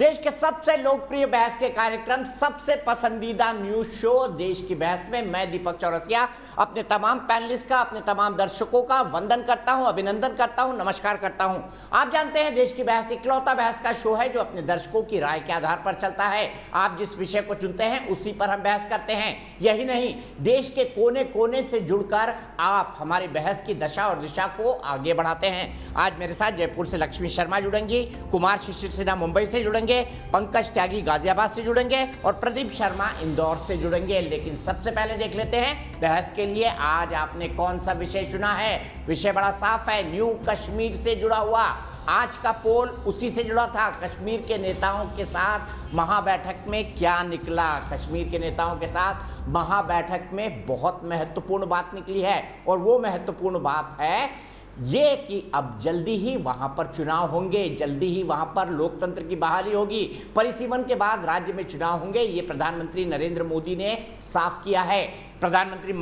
देश के सबसे लोकप्रिय बहस के कार्यक्रम, सबसे पसंदीदा न्यूज शो देश की बहस में मैं दीपक चौरसिया अपने तमाम पैनलिस्ट का, अपने तमाम दर्शकों का वंदन करता हूं, अभिनंदन करता हूं, नमस्कार करता हूं। आप जानते हैं देश की बहस इकलौता बहस का शो है जो अपने दर्शकों की राय के आधार पर चलता है। आप जिस विषय को चुनते हैं उसी पर हम बहस करते हैं। यही नहीं, देश के कोने कोने से जुड़कर आप हमारी बहस की दशा और दिशा को आगे बढ़ाते हैं। आज मेरे साथ जयपुर से लक्ष्मी शर्मा जुड़ेंगी, कुमार शिशिर सिन्हा मुंबई से जुड़ेंगे, पंकज त्यागी गाजियाबाद से जुड़ेंगे और प्रदीप शर्मा इंदौर से जुड़ेंगे। लेकिन सबसे पहले देख लेते हैं बहस के लिए आज आपने कौन सा विषय चुना है। विषय बड़ा साफ है, न्यू कश्मीर से जुड़ा हुआ। आज का पोल उसी से जुड़ा था। कश्मीर के नेताओं के साथ महाबैठक में क्या निकला? कश्मीर के नेताओं के साथ महाबैठक में बहुत महत्वपूर्ण बात निकली है और वो महत्वपूर्ण बात है ये कि अब जल्दी ही वहां पर चुनाव होंगे, जल्दी ही वहां पर लोकतंत्र की बहाली होगी। परिसीमन के बाद राज्य में चुनाव होंगे, ये प्रधानमंत्री नरेंद्र मोदी ने साफ किया है। प्रधानमंत्री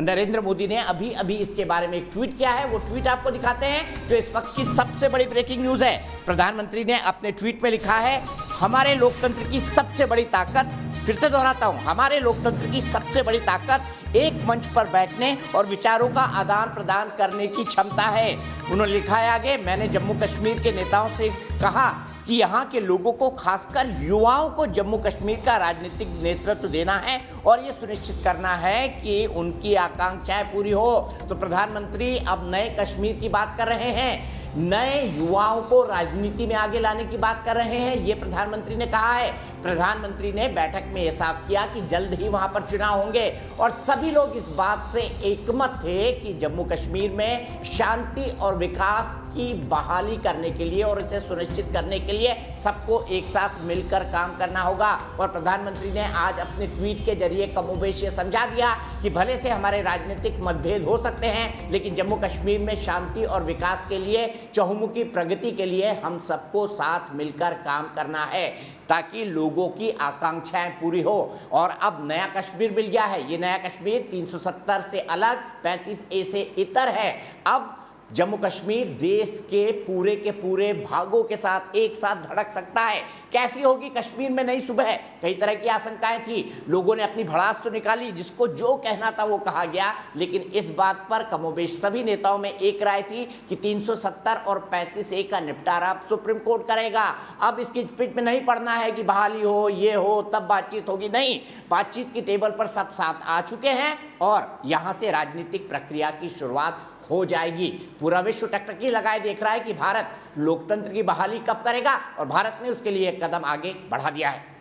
नरेंद्र मोदी ने अभी अभी इसके बारे में एक ट्वीट किया है। वो ट्वीट आपको दिखाते हैं जो इस वक्त की सबसे बड़ी ब्रेकिंग न्यूज है। प्रधानमंत्री ने अपने ट्वीट में लिखा है, हमारे लोकतंत्र की सबसे बड़ी ताकत, फिर से दोहराता हूं, हमारे लोकतंत्र की सबसे बड़ी ताकत एक मंच पर बैठने और विचारों का आदान प्रदान करने की क्षमता है। उन्होंने लिखा है आगे, मैंने जम्मू कश्मीर के नेताओं से कहा कि यहाँ के लोगों को, खासकर युवाओं को जम्मू कश्मीर का राजनीतिक नेतृत्व देना है और ये सुनिश्चित करना है कि उनकी आकांक्षाएं पूरी हो। तो प्रधानमंत्री अब नए कश्मीर की बात कर रहे हैं, नए युवाओं को राजनीति में आगे लाने की बात कर रहे हैं, ये प्रधानमंत्री ने कहा है। प्रधानमंत्री ने बैठक में यह साफ किया कि जल्द ही वहां पर चुनाव होंगे और सभी लोग इस बात से एकमत थे कि जम्मू कश्मीर में शांति और विकास की बहाली करने के लिए और इसे सुनिश्चित करने के लिए सबको एक साथ मिलकर काम करना होगा। और प्रधानमंत्री ने आज अपने ट्वीट के जरिए कमोबेश ये समझा दिया कि भले से हमारे राजनीतिक मतभेद हो सकते हैं, लेकिन जम्मू कश्मीर में शांति और विकास के लिए, चहुमुखी प्रगति के लिए हम सबको साथ मिलकर काम करना है ताकि लोगों की आकांक्षाएं पूरी हो। और अब नया कश्मीर मिल गया है। ये नया कश्मीर 370 से अलग, 35A से इतर है। अब जम्मू कश्मीर देश के पूरे भागों के साथ एक साथ धड़क सकता है। कैसी होगी कश्मीर में नई सुबह? कई तरह की आशंकाएं थी, लोगों ने अपनी भड़ास तो निकाली, जिसको जो कहना था वो कहा गया, लेकिन इस बात पर कमोबेश सभी नेताओं में एक राय थी कि 370 और 35A का निपटारा सुप्रीम कोर्ट करेगा। अब इसकी पिच में नहीं पड़ना है कि बहाली हो, ये हो, तब बातचीत होगी। नहीं, बातचीत की टेबल पर सब साथ आ चुके हैं और यहां से राजनीतिक प्रक्रिया की शुरुआत हो जाएगी। पूरा विश्व टकटकी लगाए देख रहा है कि भारत लोकतंत्र की बहाली कब करेगा और भारत ने उसके लिए एक कदम आगे बढ़ा दिया है।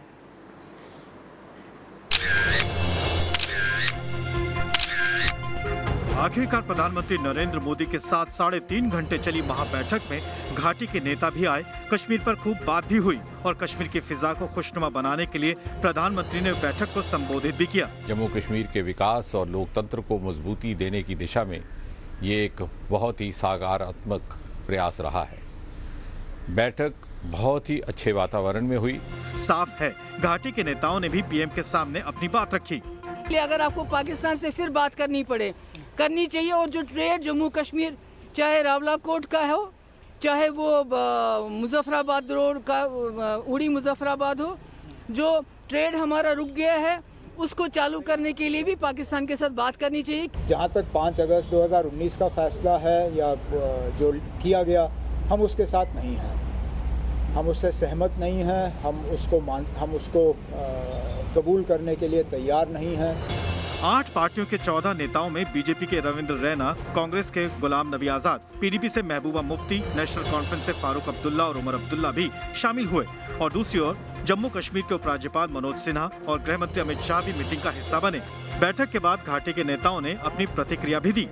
आखिरकार प्रधानमंत्री नरेंद्र मोदी के साथ 3.5 घंटे चली महाबैठक में घाटी के नेता भी आए, कश्मीर पर खूब बात भी हुई और कश्मीर की फिजा को खुशनुमा बनाने के लिए प्रधानमंत्री ने बैठक को संबोधित भी किया। जम्मू कश्मीर के विकास और लोकतंत्र को मजबूती देने की दिशा में ये एक बहुत ही सकारात्मक प्रयास रहा है। बैठक बहुत ही अच्छे वातावरण में हुई। साफ है, घाटी के नेताओं ने भी पीएम के सामने अपनी बात रखी। अगर आपको पाकिस्तान से फिर बात करनी चाहिए और जो ट्रेड जम्मू कश्मीर, चाहे रावलाकोट का हो, चाहे वो मुजफ्फराबाद रोड का उड़ी मुजफ्फराबाद हो, जो ट्रेड हमारा रुक गया है उसको चालू करने के लिए भी पाकिस्तान के साथ बात करनी चाहिए। जहां तक 5 अगस्त 2019 का फैसला है या जो किया गया, हम उसके साथ नहीं हैं, हम उससे सहमत नहीं हैं, हम उसको कबूल करने के लिए तैयार नहीं हैं। 8 पार्टियों के 14 नेताओं में बीजेपी के रविंद्र रैना, कांग्रेस के गुलाम नबी आजाद, पीडीपी से महबूबा मुफ्ती, नेशनल कॉन्फ्रेंस से फारूक अब्दुल्ला और उमर अब्दुल्ला भी शामिल हुए और दूसरी ओर जम्मू कश्मीर के उपराज्यपाल मनोज सिन्हा और गृह मंत्री अमित शाह भी मीटिंग का हिस्सा बने। बैठक के बाद घाटी के नेताओं ने अपनी प्रतिक्रिया भी दी।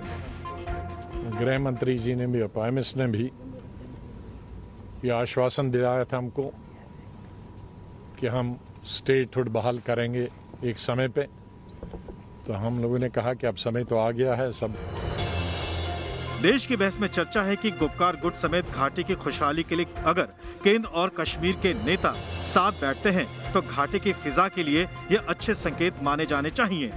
गृह मंत्री जी ने भी, प्राइम मिनिस्टर ने भी ये आश्वासन दिलाया था हमको कि हम स्टेटहुड बहाल करेंगे एक समय पे, तो हम लोगों ने कहा कि अब समय तो आ गया है। सब देश की बहस में चर्चा है कि गुपकार गुट समेत घाटी की खुशहाली के लिए अगर केंद्र और कश्मीर के नेता साथ बैठते हैं तो घाटी की फिजा के लिए ये अच्छे संकेत माने जाने चाहिए।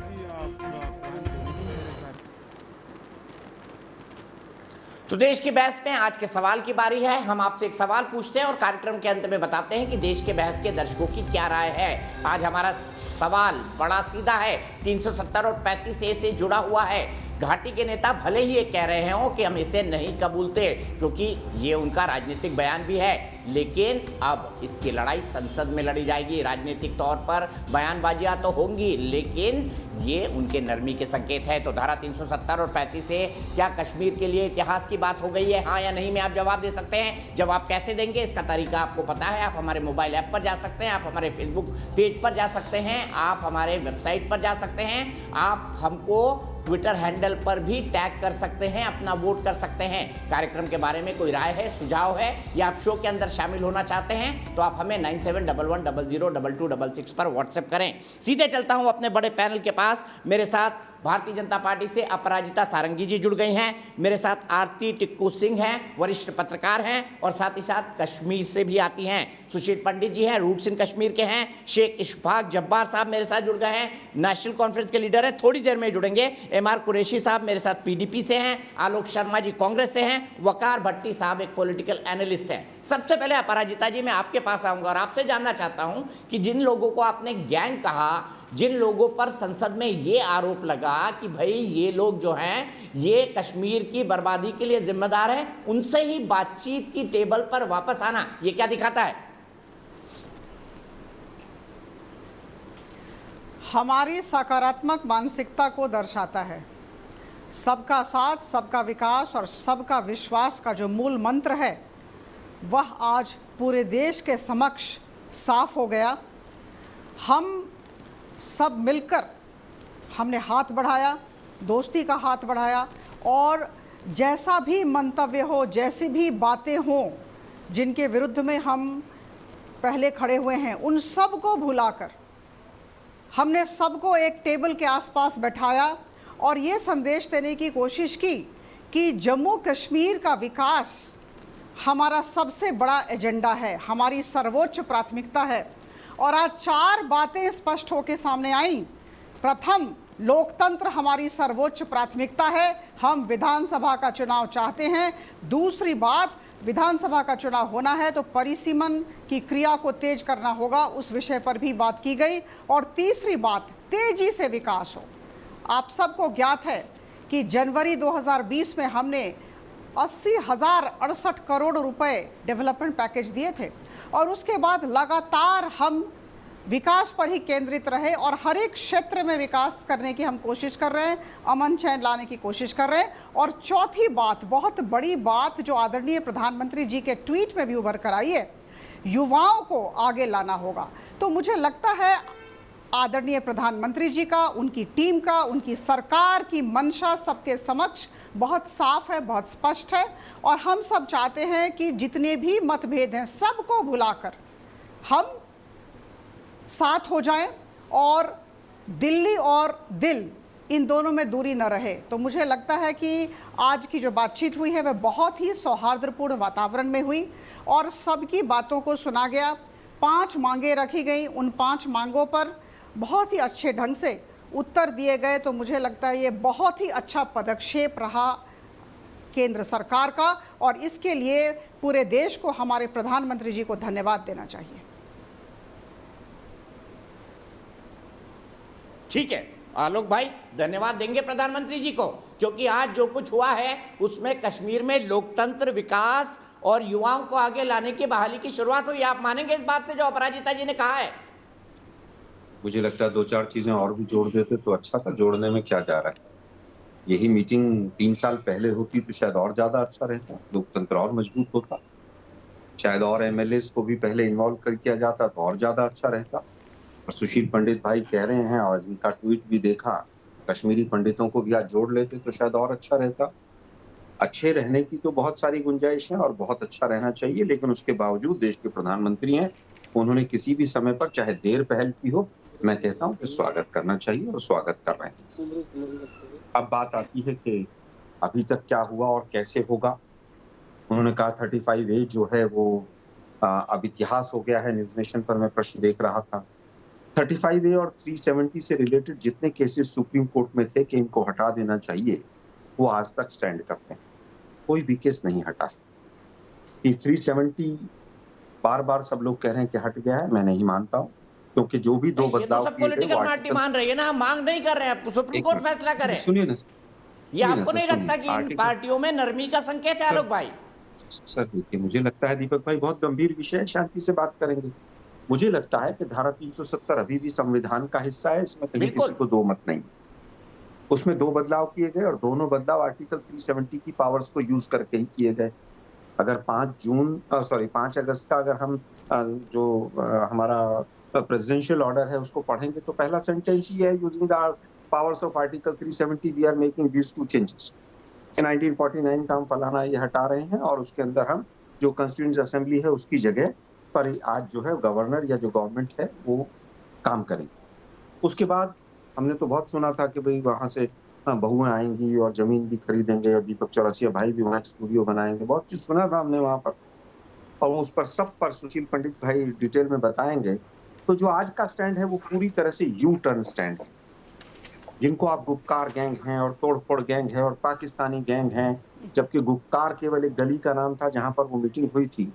तो देश की बहस में आज के सवाल की बारी है। हम आपसे एक सवाल पूछते हैं और कार्यक्रम के अंत में बताते हैं कि देश के बहस के दर्शकों की क्या राय है। आज हमारा सवाल बड़ा सीधा है, 370 और 35A से जुड़ा हुआ है। घाटी के नेता भले ही ये कह रहे हो कि हम इसे नहीं कबूलते, क्योंकि ये उनका राजनीतिक बयान भी है, लेकिन अब इसकी लड़ाई संसद में लड़ी जाएगी। राजनीतिक तौर पर बयानबाजियां तो होंगी, लेकिन ये उनके नरमी के संकेत है। तो धारा 370 और 35A क्या कश्मीर के लिए इतिहास की बात हो गई है, हाँ या नहीं में आप जवाब दे सकते हैं। जवाब कैसे देंगे इसका तरीका आपको पता है। आप हमारे मोबाइल ऐप पर जा सकते हैं, आप हमारे फेसबुक पेज पर जा सकते हैं, आप हमारे वेबसाइट पर जा सकते हैं, आप हमको ट्विटर हैंडल पर भी टैग कर सकते हैं, अपना वोट कर सकते हैं। कार्यक्रम के बारे में कोई राय है, सुझाव है या आप शो के अंदर शामिल होना चाहते हैं तो आप हमें 9711002266 पर व्हाट्सएप करें। सीधे चलता हूं अपने बड़े पैनल के पास। मेरे साथ भारतीय जनता पार्टी से अपराजिता सारंगी जी जुड़ गई हैं, मेरे साथ आरती टिक्कू सिंह हैं, वरिष्ठ पत्रकार हैं और साथ ही साथ कश्मीर से भी आती हैं। सुशील पंडित जी हैं, रूट्स इन कश्मीर के हैं। शेख इशफाक जब्बार साहब मेरे साथ जुड़ गए हैं, नेशनल कॉन्फ्रेंस के लीडर हैं, थोड़ी देर में जुड़ेंगे। MR कुरैशी साहब मेरे साथ PDP से हैं, आलोक शर्मा जी कांग्रेस से हैं, वकार भट्टी साहब एक पॉलिटिकल एनालिस्ट हैं। सबसे पहले अपराजिता जी मैं आपके पास आऊँगा और आपसे जानना चाहता हूँ कि जिन लोगों को आपने गैंग कहा, जिन लोगों पर संसद में ये आरोप लगा कि भाई ये लोग जो हैं ये कश्मीर की बर्बादी के लिए जिम्मेदार हैं, उनसे ही बातचीत की टेबल पर वापस आना, ये क्या दिखाता है? हमारी सकारात्मक मानसिकता को दर्शाता है। सबका साथ, सबका विकास और सबका विश्वास का जो मूल मंत्र है वह आज पूरे देश के समक्ष साफ हो गया। हम सब मिलकर हमने हाथ बढ़ाया, दोस्ती का हाथ बढ़ाया और जैसा भी मंतव्य हो, जैसी भी बातें हों जिनके विरुद्ध में हम पहले खड़े हुए हैं, उन सब को भुलाकर हमने सबको एक टेबल के आसपास बैठाया और ये संदेश देने की कोशिश की कि जम्मू कश्मीर का विकास हमारा सबसे बड़ा एजेंडा है, हमारी सर्वोच्च प्राथमिकता है। और आज 4 बातें स्पष्ट होकर सामने आई। प्रथम, लोकतंत्र हमारी सर्वोच्च प्राथमिकता है, हम विधानसभा का चुनाव चाहते हैं। दूसरी बात, विधानसभा का चुनाव होना है तो परिसीमन की क्रिया को तेज करना होगा, उस विषय पर भी बात की गई। और तीसरी बात, तेजी से विकास हो। आप सबको ज्ञात है कि जनवरी 2020 में हमने 80,068 करोड़ रुपए डेवलपमेंट पैकेज दिए थे और उसके बाद लगातार हम विकास पर ही केंद्रित रहे और हर एक क्षेत्र में विकास करने की हम कोशिश कर रहे हैं, अमन चैन लाने की कोशिश कर रहे हैं। और चौथी बात, बहुत बड़ी बात जो आदरणीय प्रधानमंत्री जी के ट्वीट में भी उभर कर आई है, युवाओं को आगे लाना होगा। तो मुझे लगता है आदरणीय प्रधानमंत्री जी का, उनकी टीम का, उनकी सरकार की मंशा सबके समक्ष बहुत साफ है, बहुत स्पष्ट है और हम सब चाहते हैं कि जितने भी मतभेद हैं सबको भुलाकर हम साथ हो जाएं और दिल्ली और दिल इन दोनों में दूरी न रहे। तो मुझे लगता है कि आज की जो बातचीत हुई है वह बहुत ही सौहार्दपूर्ण वातावरण में हुई और सबकी बातों को सुना गया। 5 मांगें रखी गई, उन 5 मांगों पर बहुत ही अच्छे ढंग से उत्तर दिए गए। तो मुझे लगता है ये बहुत ही अच्छा पदक्षेप रहा केंद्र सरकार का और इसके लिए पूरे देश को, हमारे प्रधानमंत्री जी को धन्यवाद देना चाहिए। ठीक है आलोक भाई, धन्यवाद देंगे प्रधानमंत्री जी को, क्योंकि आज जो कुछ हुआ है उसमें कश्मीर में लोकतंत्र, विकास और युवाओं को आगे लाने की बहाली की शुरुआत हुई। आप मानेंगे इस बात से जो अपराजिता जी ने कहा है? मुझे लगता है 2-4 चीजें और भी जोड़ देते तो अच्छा था। जोड़ने में क्या जा रहा है? यही मीटिंग 3 साल पहले होती तो शायद और ज्यादा अच्छा रहता, लोकतंत्र और मजबूत होता, शायद और MLAs को भी पहले इन्वॉल्व कर किया जाता तो और ज्यादा अच्छा रहता। और सुशील पंडित भाई कह रहे हैं और इनका ट्वीट भी देखा, कश्मीरी पंडितों को भी आज जोड़ लेते तो शायद और अच्छा रहता। अच्छे रहने की तो बहुत सारी गुंजाइश है और बहुत अच्छा रहना चाहिए, लेकिन उसके बावजूद देश के प्रधानमंत्री हैं, उन्होंने किसी भी समय पर चाहे देर पहल की हो, मैं कहता हूं कि स्वागत करना चाहिए और स्वागत कर रहे हैं। अब बात आती है कि अभी तक क्या हुआ और कैसे होगा। उन्होंने कहा 35A जो है वो अब इतिहास हो गया है। न्यूज नेशन पर मैं प्रश्न देख रहा था, 35A और 370 से रिलेटेड जितने केसेस सुप्रीम कोर्ट में थे कि इनको हटा देना चाहिए, वो आज तक स्टैंड करते हैं। कोई भी केस नहीं हटा है। कि 370 बार बार सब लोग कह रहे हैं कि हट गया है, मैं नहीं मानता हूं, क्योंकि जो भी दो ये तो बदलाव सब किए गए पॉलिटिकल वो पार्टी मान रही है ना, हम मांग नहीं कर रहे हैं, सुप्रीम कोर्ट फैसला करे। सुनिए ना, ये आपको नहीं लगता कि इन पार्टियों में नरमी का संकेत है आलोक भाई? सर देखिए, मुझे लगता है दीपक भाई बहुत गंभीर विषय है, शांति से बात करेंगे। मुझे लगता है कि धारा 370 अभी भी संविधान का हिस्सा है, इसमें कहीं किसी को दो मत नहीं। उसमें दो बदलाव किए गए और दोनों बदलाव आर्टिकल 370 की पावर्स को यूज करके ही किए गए। अगर 5 अगस्त का अगर हम जो हमारा प्रेसिडेंशियल ऑर्डर है उसको पढ़ेंगे तो पहला सेंटेंस ही है, using the powers of article 370 we are making these two changes. 1949 का हम फलाना ये हटा रहे हैं और उसके अंदर हम जो कॉन्स्टिट्यूएंट असेंबली है उसकी जगह पर आज जो है गवर्नर या जो गवर्नमेंट है वो काम करेंगे। उसके बाद हमने तो बहुत सुना था कि भाई वहां से बहुएं आएंगी और जमीन भी खरीदेंगे और दीपक चौरसिया भाई भी वहां स्टूडियो बनाएंगे, बहुत चीज सुना था हमने वहां पर, और उस पर सब पर सुशील पंडित भाई डिटेल में बताएंगे। तो जो आज का स्टैंड है वो पूरी तरह से यू टर्न स्टैंड है। जिनको आप गुपकार गैंग हैं और तोड़फोड़ गैंग है और पाकिस्तानी गैंग हैं, जबकि गुपकार केवल एक गली का नाम था जहां पर वो मीटिंग हुई थी,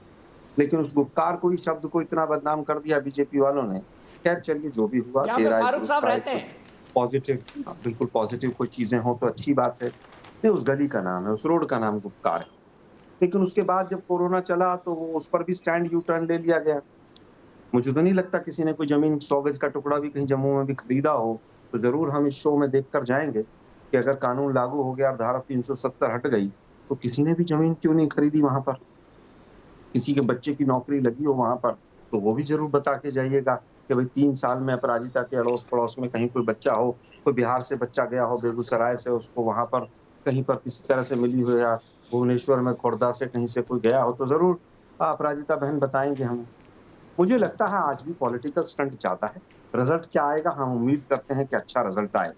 लेकिन उस गुपकार को ही शब्द को इतना बदनाम कर दिया बीजेपी वालों ने। खैर चलिए जो भी हुआ, फारूक साहब रहते हैं पॉजिटिव, बिल्कुल पॉजिटिव कोई चीजें हो तो अच्छी बात है। नहीं, उस गली का नाम है, उस रोड का नाम गुपकार है। लेकिन उसके बाद जब कोरोना चला तो उस पर भी स्टैंड यू टर्न ले लिया गया। मुझे तो नहीं लगता किसी ने कोई जमीन 100 गज का टुकड़ा भी कहीं जम्मू में भी खरीदा हो। तो जरूर हम इस शो में देखकर जाएंगे कि अगर कानून लागू हो गया और धारा 370 हट गई तो किसी ने भी जमीन क्यों नहीं खरीदी वहां पर। किसी के बच्चे की नौकरी लगी हो वहां पर तो वो भी जरूर बता के जाइएगा कि भाई 3 साल में अपराजिता के अड़ोस पड़ोस में कहीं कोई बच्चा हो, कोई बिहार से बच्चा गया हो बेगूसराय से, उसको वहां पर कहीं पर किसी तरह से मिली हो, या भुवनेश्वर में खुर्दा से कहीं से कोई गया हो, तो जरूर अपराजिता बहन बताएंगे हमें। मुझे लगता है आज भी पॉलिटिकल स्टंट चाहता है। रिजल्ट क्या आएगा, हम उम्मीद करते हैं कि अच्छा रिजल्ट आए,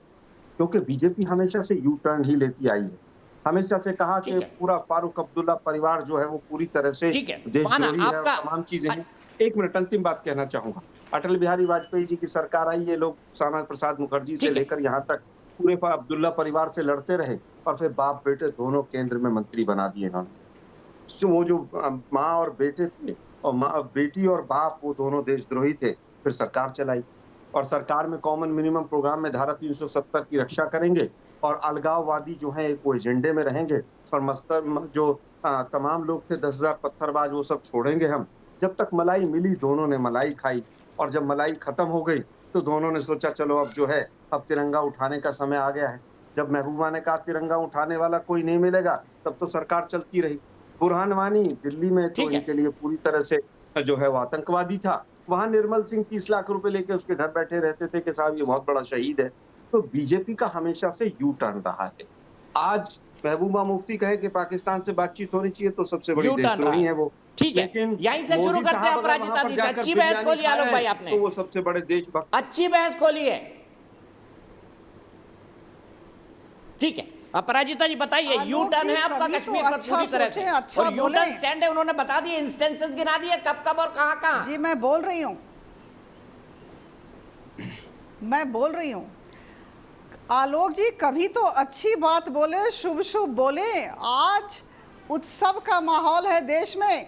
क्योंकि बीजेपी हमेशा से यू टर्न ही लेती आई है। हमेशा से कहा कि पूरा फारूक अब्दुल्ला परिवार जो है वो पूरी तरह से देशद्रोही है और तमाम चीजें हैं। एक मिनट, अंतिम बात कहना चाहूंगा। अटल बिहारी वाजपेयी जी की सरकार आई, ये लोग श्यामा प्रसाद मुखर्जी से लेकर यहाँ तक पूरे अब्दुल्ला परिवार से लड़ते रहे और फिर बाप बेटे दोनों केंद्र में मंत्री बना दिए इन्होंने। वो जो माँ और बेटे थे और बेटी और बाप वो दोनों देशद्रोही थे, फिर सरकार चलाई और सरकार में कॉमन मिनिमम प्रोग्राम में धारा 370 की रक्षा करेंगे और अलगाववादी जो है वो एजेंडे में रहेंगे और जो तमाम लोग थे 10,000 पत्थरबाज वो सब छोड़ेंगे हम। जब तक मलाई मिली दोनों ने मलाई खाई और जब मलाई खत्म हो गई तो दोनों ने सोचा चलो अब जो है अब तिरंगा उठाने का समय आ गया है। जब महबूबा ने कहा तिरंगा उठाने वाला कोई नहीं मिलेगा तब तो सरकार चलती रही। बुरहान वानी दिल्ली में तो इनके लिए पूरी तरह से जो है वो आतंकवादी था, वहां निर्मल सिंह 30 लाख रुपए लेके उसके घर बैठे रहते थे कि साहब ये बहुत बड़ा शहीद है। तो बीजेपी का हमेशा से यू टर्न रहा है। आज महबूबा मुफ्ती कहे कि पाकिस्तान से बातचीत होनी चाहिए तो सबसे बड़ी देशद्रोही है वो। ठीक है, यहीं से शुरू करते हैं अपराजिता जी से। अच्छी बहस खोली आलोक भाई आपने, तो वो सबसे बड़े देशभक्त, अच्छी बहस खोली है। ठीक है अपराजिता जी बताइए, यू टर्न है आपका कश्मीर पर पूरी तरह से, और यू टर्न स्टैंड है, उन्होंने बता दिए, इंस्टेंसेस गिना दिए कब कब और कहां कहां। जी मैं बोल रही हूं आलोक जी, कभी तो अच्छी बात बोले, शुभ शुभ बोले। आज उत्सव का माहौल है देश में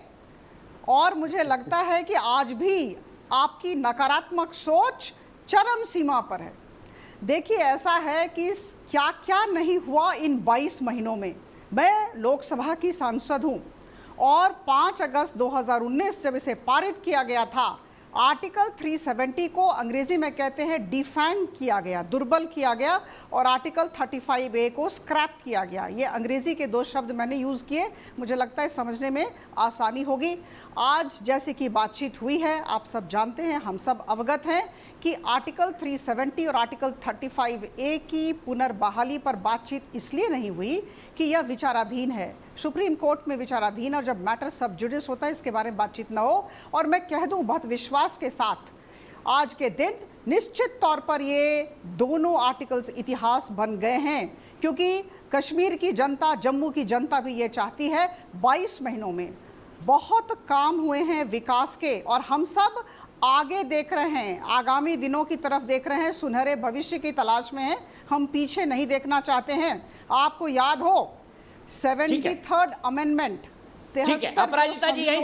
और मुझे लगता है कि आज भी आपकी नकारात्मक सोच चरम सीमा पर है। देखिए ऐसा है कि क्या क्या नहीं हुआ इन 22 महीनों में। मैं लोकसभा की सांसद हूं और 5 अगस्त 2019 जब इसे पारित किया गया था, आर्टिकल 370 को अंग्रेजी में कहते हैं डिफैन किया गया, दुर्बल किया गया, और आर्टिकल 35A को स्क्रैप किया गया। ये अंग्रेजी के 2 शब्द मैंने यूज़ किए, मुझे लगता है समझने में आसानी होगी। आज जैसे कि बातचीत हुई है, आप सब जानते हैं, हम सब अवगत हैं कि आर्टिकल 370 और आर्टिकल 35A की पुनर्बहाली पर बातचीत इसलिए नहीं हुई कि यह विचाराधीन है, सुप्रीम कोर्ट में विचाराधीन, और जब मैटर सब जुडिस होता है इसके बारे में बातचीत न हो। और मैं कह दूं बहुत विश्वास के साथ, आज के दिन निश्चित तौर पर ये दोनों आर्टिकल्स इतिहास बन गए हैं, क्योंकि कश्मीर की जनता, जम्मू की जनता भी ये चाहती है। 22 महीनों में बहुत काम हुए हैं विकास के और हम सब आगे देख रहे हैं, आगामी दिनों की तरफ देख रहे हैं, सुनहरे भविष्य की तलाश में हैं, हम पीछे नहीं देखना चाहते हैं। आपको याद हो 73rd अमेंडमेंट, ठीक है अपराजिता जी, यहीं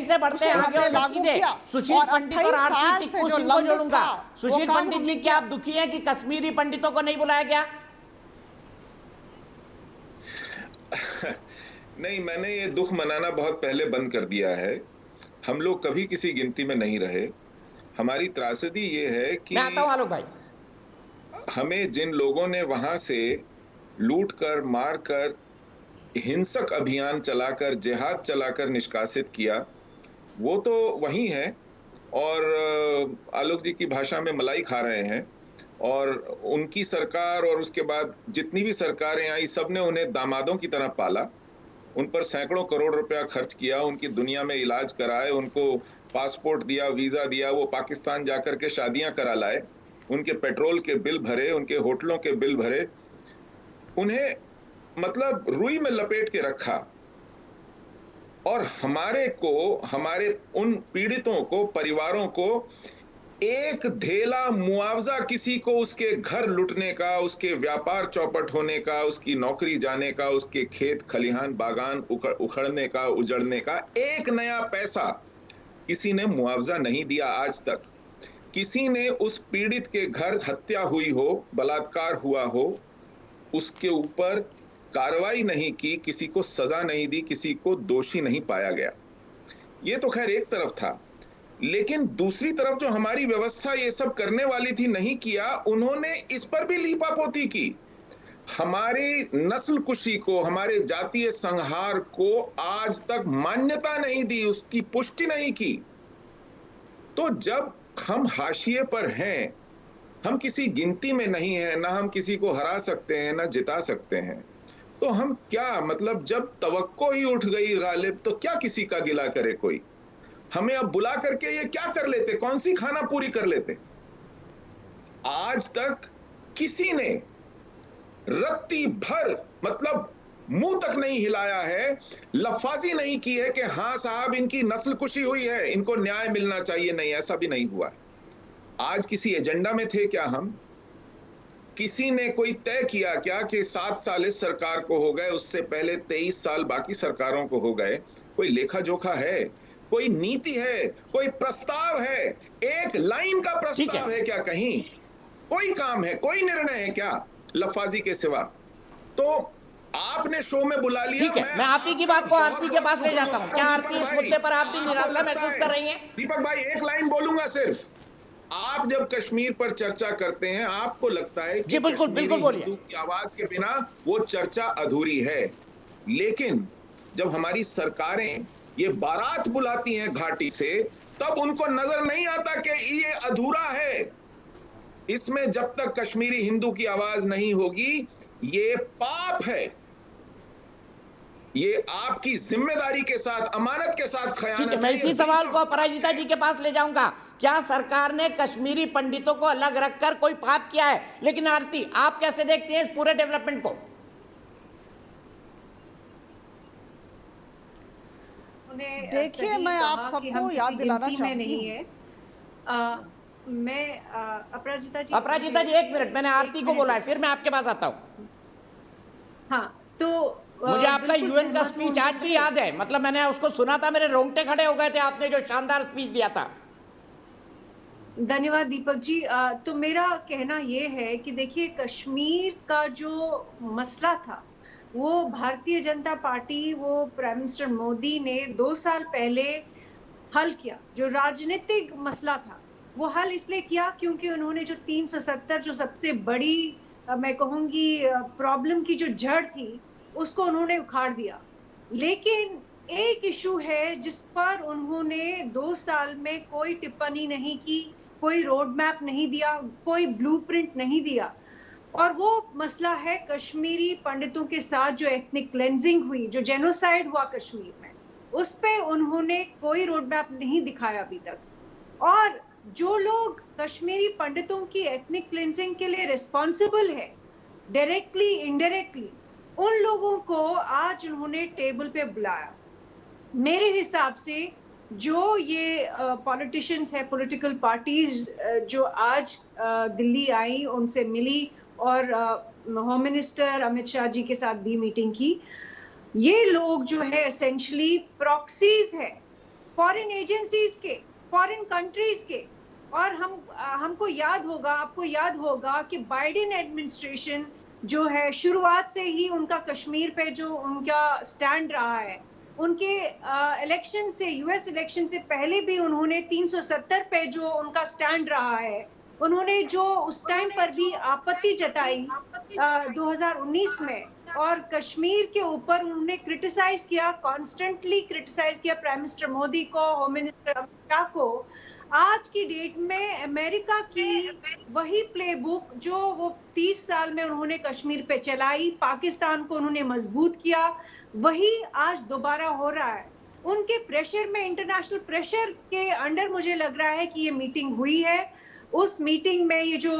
से बढ़ते हैं आगे और सीधे सुशील पंडित और आरती टिक्कू सिंह को जोड़ूंगा। सुशील पंडित जी, क्या आप दुखी हैं कि कश्मीरी पंडितों को नहीं बुलाया गया? नहीं, मैंने ये दुख मनाना बहुत पहले बंद कर दिया है। हम लोग कभी किसी गिनती में नहीं रहे। हमारी त्रासदी ये है कि मैं आता हूं आलोक भाई, हमें जिन लोगों ने वहां से लूट कर, मार कर, हिंसक अभियान चलाकर, जिहाद चलाकर निष्कासित किया, वो तो वही है और आलोक जी की भाषा में मलाई खा रहे हैं। और उनकी सरकार और उसके बाद जितनी भी सरकारें आई, सबने उन्हें दामादों की तरह पाला, उन पर सैकड़ों करोड़ रुपया खर्च किया, उनकी दुनिया में इलाज कराए, उनको पासपोर्ट दिया, वीजा दिया, वो पाकिस्तान जाकर के शादियां करा लाए, उनके पेट्रोल के बिल भरे, उनके होटलों के बिल भरे, उन्हें मतलब रुई में लपेट के रखा। और हमारे उन पीड़ितों को, परिवारों को एक धेला मुआवजा किसी को उसके घर लुटने का, उसके व्यापार चौपट होने का, उसकी नौकरी जाने का, उसके खेत खलिहान बागान उखड़ने का, उजड़ने का, एक नया पैसा किसी ने मुआवजा नहीं दिया आज तक। किसी ने उस पीड़ित के घर हत्या हुई हो, बलात्कार हुआ हो, उसके ऊपर कार्रवाई नहीं की, किसी को सजा नहीं दी, किसी को दोषी नहीं पाया गया। ये तो खैर एक तरफ था, लेकिन दूसरी तरफ जो हमारी व्यवस्था ये सब करने वाली थी, नहीं किया। उन्होंने इस पर भी लीपापोती की, हमारी नस्ल कुशी को, हमारे जातीय संहार को आज तक मान्यता नहीं दी, उसकी पुष्टि नहीं की। तो जब हम हाशिए पर हैं, हम किसी गिनती में नहीं हैं, ना हम किसी को हरा सकते हैं, ना जिता सकते हैं, तो हम क्या, मतलब जब तवक्को ही उठ गई गालिब, तो क्या किसी का गिला करे कोई? हमें अब बुला करके ये क्या कर लेते, कौन सी खाना पूरी कर लेते? आज तक किसी ने रत्ती भर, मतलब मुंह तक नहीं हिलाया है, लफाजी नहीं की है कि हाँ साहब इनकी नस्ल कुशी हुई है, इनको न्याय मिलना चाहिए। नहीं, ऐसा भी नहीं हुआ। आज किसी एजेंडा में थे क्या हम? किसी ने कोई तय किया क्या कि 7 साल इस सरकार को हो गए, उससे पहले 23 साल बाकी सरकारों को हो गए? कोई लेखा जोखा है? कोई नीति है? कोई प्रस्ताव है? एक लाइन का प्रस्ताव है क्या कहीं? कोई काम है, कोई निर्णय है क्या लफाजी के सिवा? तो आपने शो में बुला लिया। ठीक है, मैं आप ही की बात को आरती के पास ले जाता हूं। क्या आरती इस मुद्दे पर आप भी निराशा महसूस कर रही हैं? दीपक भाई, एक लाइन बोलूंगा सिर्फ। आप जब कश्मीर पर चर्चा करते हैं, आपको लगता है कि बिल्कुल बोलिए, हिंदू की आवाज के बिना वो चर्चा अधूरी है। लेकिन जब हमारी सरकारें ये बारात बुलाती हैं घाटी से, तब उनको नजर नहीं आता कि ये अधूरा है। इसमें जब तक कश्मीरी हिंदू की आवाज नहीं होगी, ये पाप है। ये आपकी जिम्मेदारी के साथ, अमानत के साथ खयानत है। मैं इसी सवाल को अपराजिता जी के पास ले जाऊंगा। क्या सरकार ने कश्मीरी पंडितों को अलग रखकर कोई पाप किया है? लेकिन आरती, आप कैसे देखती हैं इस पूरे डेवलपमेंट को? देखिए, मैं आप सबको याद दिलाना चाहती हूँ। मैं अपराजिता जी एक मिनट, मैंने आरती को बोला है, फिर मैं आपके पास आता हूँ। हाँ, तो मुझे आपका यूएन का स्पीच आज भी याद है। मतलब मैंने उसको सुना था, मेरे रोंगटे खड़े हो गए थे, आपने जो शानदार स्पीच दिया था। धन्यवाद दीपक जी। तो मेरा कहना ये है कि देखिए, कश्मीर का जो मसला था, वो भारतीय जनता पार्टी, वो प्राइम मिनिस्टर मोदी ने 2 साल पहले हल किया। जो राजनीतिक मसला था, वो हल इसलिए किया क्योंकि उन्होंने जो 370, जो सबसे बड़ी मैं कहूँगी प्रॉब्लम की जो जड़ थी, उसको उन्होंने उखाड़ दिया। लेकिन एक इशू है जिस पर उन्होंने 2 साल में कोई टिप्पणी नहीं की, कोई रोड मैप नहीं दिया, कोई ब्लूप्रिंट नहीं दिया, और वो मसला है कश्मीरी पंडितों के साथ जो एथनिक क्लेंजिंग हुई, जो जेनोसाइड हुआ कश्मीर में, उस पे उन्होंने कोई रोड मैप नहीं दिखाया अभी तक। और जो लोग कश्मीरी पंडितों की एथनिक क्लेंजिंग के लिए रिस्पॉन्सिबल है, डायरेक्टली इनडायरेक्टली, उन लोगों को आज उन्होंने टेबल पे बुलाया। मेरे हिसाब से जो ये पॉलिटिशियंस है, पॉलिटिकल पार्टीज जो आज दिल्ली आई, उनसे मिली और होम मिनिस्टर अमित शाह जी के साथ भी मीटिंग की। ये लोग जो है एसेंशियली प्रॉक्सीज है फॉरेन एजेंसीज के, फॉरेन कंट्रीज के। और हमको याद होगा, आपको याद होगा कि बाइडेन एडमिनिस्ट्रेशन जो है शुरुआत से ही उनका कश्मीर पे जो उनका स्टैंड रहा है, उनके इलेक्शन से, यूएस इलेक्शन से पहले भी उन्होंने 370 पे जो उनका स्टैंड रहा है, उन्होंने जो उस टाइम पर भी आपत्ति जताई 2019 में, और कश्मीर के ऊपर उन्होंने क्रिटिसाइज किया, कॉन्स्टेंटली क्रिटिसाइज किया प्राइम मिनिस्टर मोदी को, होम मिनिस्टर अमित शाह को। आज की डेट में अमेरिका की वही प्लेबुक जो वो 30 साल में उन्होंने कश्मीर पे चलाई, पाकिस्तान को उन्होंने मजबूत किया, वही आज दोबारा हो रहा है। उनके प्रेशर में, इंटरनेशनल प्रेशर के अंडर मुझे लग रहा है कि ये मीटिंग हुई है। उस मीटिंग में ये जो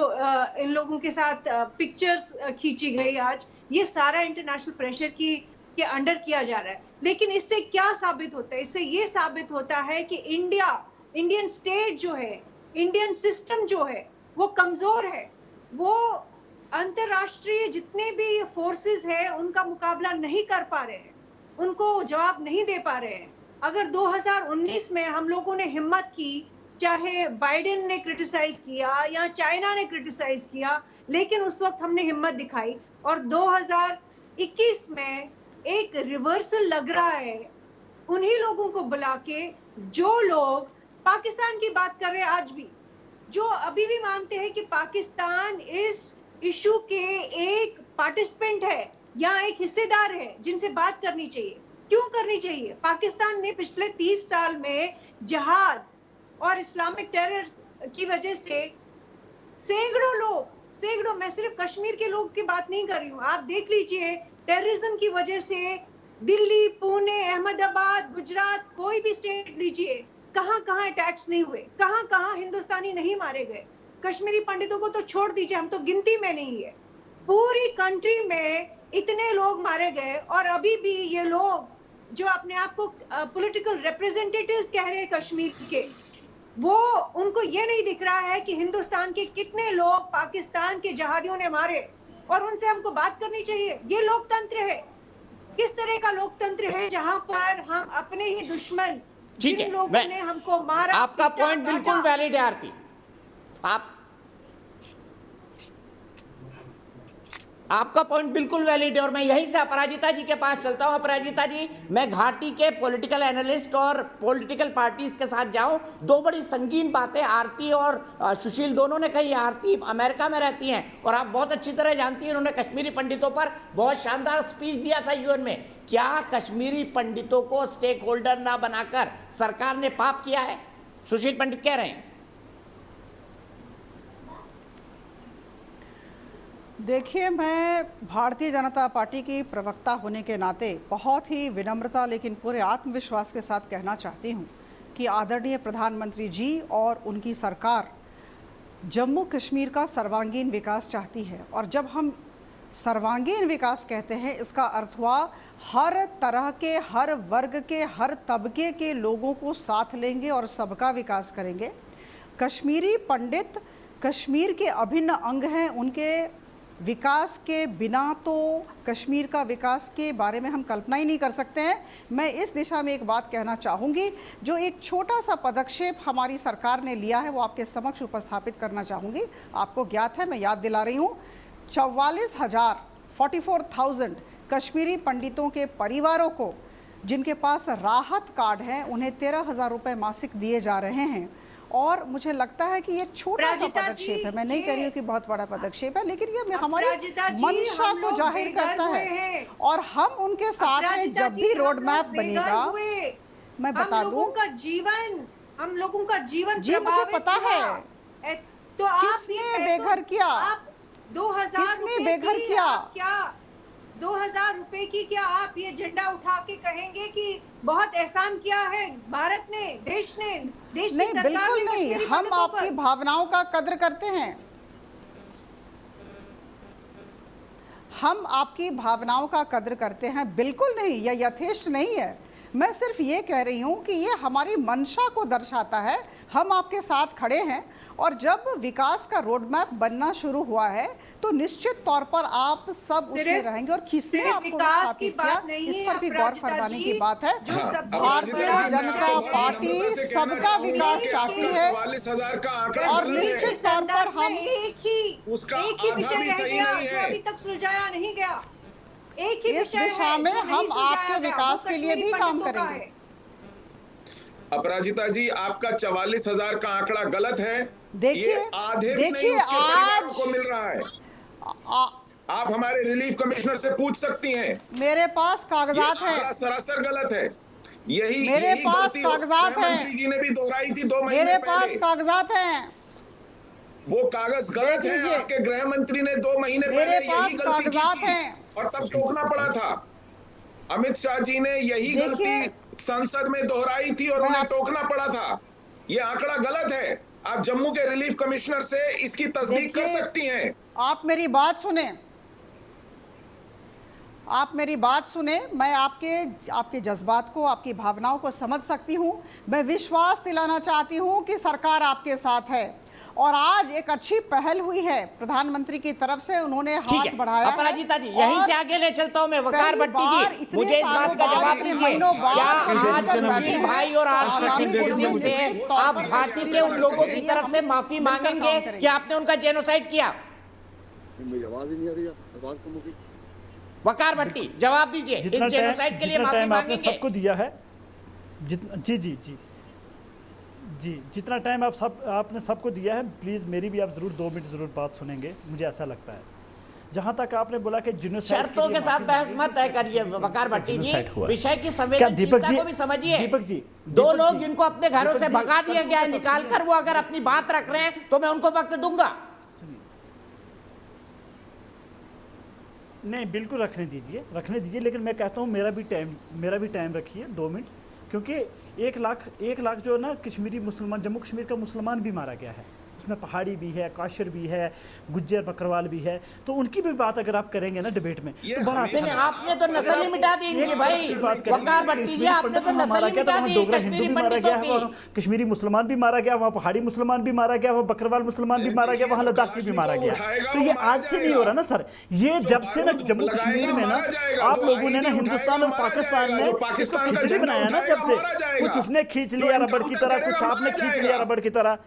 इन लोगों के साथ पिक्चर्स खींची गई आज, ये सारा इंटरनेशनल प्रेशर के अंडर किया जा रहा है। लेकिन इससे क्या साबित होता है? इससे ये साबित होता है कि इंडियन स्टेट जो है, इंडियन सिस्टम जो है, वो कमजोर है। वो अंतरराष्ट्रीय जितने भी फोर्सेस है उनका मुकाबला नहीं कर पा रहे हैं, उनको जवाब नहीं दे पा रहे हैं। अगर 2019 में हम लोगों ने हिम्मत की, चाहे बाइडेन ने क्रिटिसाइज किया या चाइना ने क्रिटिसाइज किया, लेकिन उस वक्त हमने हिम्मत दिखाई। और 2021 में एक रिवर्सल लग रहा है उन्हीं लोगों को बुला के जो लोग पाकिस्तान की बात कर रहे हैं आज भी, जो अभी भी मानते हैं कि पाकिस्तान इस इशू के एक पार्टिसिपेंट है या एक हिस्सेदार है जिनसे बात करनी चाहिए। क्यों करनी चाहिए? पाकिस्तान ने पिछले 30 साल में जिहाद और इस्लामिक टेरर की वजह से सैकड़ों, मैं सिर्फ कश्मीर के लोग की बात नहीं कर रही हूँ, आप देख लीजिए, टेररिज्म की वजह से दिल्ली, पुणे, अहमदाबाद, गुजरात, कोई भी स्टेट लीजिए, कहां कहां अटैक्स नहीं हुए, कहां कहां हिंदुस्तानी नहीं मारे गए। कश्मीरी पंडितों को तो छोड़ दीजिए, हम तो गिनती में नहीं है। पूरी कंट्री में इतने लोग मारे गए, और अभी भी ये लोग जो अपने आप को पॉलिटिकल रिप्रेजेंटेटिव्स कह रहे हैं कश्मीर के, वो उनको ये नहीं दिख रहा है कि हिंदुस्तान के कितने लोग पाकिस्तान के जहादियों ने मारे, और उनसे हमको बात करनी चाहिए। ये लोकतंत्र है। किस तरह का लोकतंत्र है जहां पर हम अपने ही दुश्मन, ठीक है, जिन लोगों ने हमको मारा। आपका पॉइंट बिल्कुल वैलिड है आरती, आपका पॉइंट बिल्कुल वैलिड है। और मैं यहीं से अपराजिता जी के पास चलता हूं। अपराजिता जी, मैं घाटी के पॉलिटिकल एनालिस्ट और पॉलिटिकल पार्टीज के साथ जाऊं, दो बड़ी संगीन बातें आरती और सुशील दोनों ने कही। आरती अमेरिका में रहती हैं और आप बहुत अच्छी तरह जानती हैं, उन्होंने कश्मीरी पंडितों पर बहुत शानदार स्पीच दिया था यूएन में। क्या कश्मीरी पंडितों को स्टेक होल्डर ना बनाकर सरकार ने पाप किया है? सुशील पंडित कह रहे हैं। देखिए, मैं भारतीय जनता पार्टी की प्रवक्ता होने के नाते बहुत ही विनम्रता लेकिन पूरे आत्मविश्वास के साथ कहना चाहती हूँ कि आदरणीय प्रधानमंत्री जी और उनकी सरकार जम्मू कश्मीर का सर्वांगीण विकास चाहती है। और जब हम सर्वांगीण विकास कहते हैं, इसका अर्थ हुआ हर तरह के, हर वर्ग के, हर तबके के लोगों को साथ लेंगे और सबका विकास करेंगे। कश्मीरी पंडित कश्मीर के अभिन्न अंग हैं। उनके विकास के बिना तो कश्मीर का विकास के बारे में हम कल्पना ही नहीं कर सकते हैं। मैं इस दिशा में एक बात कहना चाहूँगी, जो एक छोटा सा पदक्षेप हमारी सरकार ने लिया है वो आपके समक्ष उपस्थापित करना चाहूँगी। आपको ज्ञात है, मैं याद दिला रही हूँ, 44,000 कश्मीरी पंडितों के परिवारों को जिनके पास राहत कार्ड है, उन्हें 13,000 रुपये मासिक दिए जा रहे हैं। और मुझे लगता है कि ये छोटा सा पदक्षेप है, मैं नहीं कह रही हूँ कि बहुत बड़ा पदक्षेप है, लेकिन ये हमारी मंशा को जाहिर करता है और हम उनके साथ हैं। जब भी रोड मैप बनेगा, मैं बता दूं, हम लोगों का जीवन जी मुझे पता है। तो किसने बेघर किया? 2000 किसने बेघर किया? क्या 2000 रुपए की क्या आप ये झंडा उठा के कहेंगे कि बहुत एहसान किया है भारत ने, देश नहीं, बिल्कुल नहीं। हम आपकी भावनाओं का कद्र करते हैं, हम आपकी भावनाओं का कद्र करते हैं, बिल्कुल नहीं, यह यथेष्ट नहीं है। मैं सिर्फ ये कह रही हूँ कि ये हमारी मंशा को दर्शाता है। हम आपके साथ खड़े हैं और जब विकास का रोड मैप बनना शुरू हुआ है तो निश्चित तौर पर आप सब उसमें रहेंगे और किसने आपको विस्थापित किया इस पर भी गौर फरमाने की बात है। भारतीय जनता पार्टी सबका विकास चाहती है 44,000 का आंकड़ा और निश्चित तौर पर हम एक ही विषय रह गया जो अभी तक सुलझाया नहीं गया। एक ही इस दिशा में हम आपके विकास के लिए भी काम करेंगे। अपराजिता जी, आपका 44,000 का आंकड़ा गलत है। देखिए, ये आधे भी नहीं उसके परिवारों को मिल रहा है। आप हमारे रिलीफ कमिश्नर से पूछ सकती हैं। मेरे पास कागजात हैं। सरासर गलत है। यही मेरे पास कागजात हैं। मंत्री जी ने भी दोहराई थी 2 महीने मेरे पहले। पास कागजात हैं। वो कागज गलत है। आपके गृह मंत्री ने 2 महीने पहले यही गलती की थी और तब टोकना पड़ा था। अमित शाह जी ने यही गलती संसद में दोहराई थी और उन्हें टोकना पड़ा था। ये आंकड़ा गलत है। आप जम्मू के रिलीफ कमिश्नर से इसकी तस्दीक कर सकती हैं। आप मेरी बात सुने, आप मेरी बात सुने। मैं आपके जज्बात को, आपकी भावनाओं को समझ सकती हूँ। मैं विश्वास दिलाना चाहती हूँ कि सरकार आपके साथ है और आज एक अच्छी पहल हुई है प्रधानमंत्री की तरफ से। उन्होंने हाथ बढ़ाया। अपराजिता जी, यहीं से आगे ले चलता हूँ मैं। वकार भट्टी जी, मुझे इस बात का जवाब दीजिए, क्या आज सुशील भाई और आरसीपी कुर्सी से आप घाटी के उन लोगों की तरफ से माफी मांगेंगे कि आपने उनका जेनोसाइड किया? वकार भट्टी, जवाब दीजिए। इस जेनोसाइड के लिए माफी मांगेंगे? सबको दिया है जी जी जी जी, जितना टाइम आपने सबको दिया है, प्लीज़ मेरी भी आप ज़रूर 2 मिनट ज़रूर बात सुनेंगे, मुझे ऐसा लगता है। जहाँ तक आपने बोला कि जिनोसाइड शर्तों के साथ बहस मत तय करिए वकार भट्टी जी, विषय की संवेदनशीलता को भी समझिए। दीपक जी, 2 लोग जिनको अपने घरों से भगा दिया गया है निकाल कर, वो अगर अपनी बात रख रहे हैं तो मैं उनको वक्त दूंगा। नहीं, बिल्कुल रखने दीजिए, लेकिन मैं कहता हूँ मेरा भी टाइम रखिए 2 मिनट, क्योंकि 1 लाख जो है ना कश्मीरी मुसलमान, जम्मू कश्मीर का मुसलमान भी मारा गया है। उसमें पहाड़ी भी है, काशिर भी है, गुज्जर बकरवाल भी है। तो उनकी भी बात अगर आप करेंगे ना डिबेट में तो बड़ा अच्छा। आपने तो नस्ल ही मिटा दी इनकी भाई। वकार भट्टी जी, आपने तो नस्ल ही मिटा दी। डोगरा हिंदू भी मारा गया, वहाँ कश्मीरी मुसलमान भी मारा गया, वहाँ पहाड़ी मुसलमान भी मारा गया, वहाँ बकरवाल मुसलमान भी मारा गया, वहाँ लद्दाखी भी मारा गया। तो ये आज से नहीं हो रहा ना सर, ये जब से ना जम्मू कश्मीर में ना आप लोगों ने ना हिंदुस्तान और पाकिस्तान में इसको खिचड़ी बनाया ना, जब से कुछ उसने खींच लिया रबड़ की तरह, कुछ आपने खींच लिया रबड़ की तरह।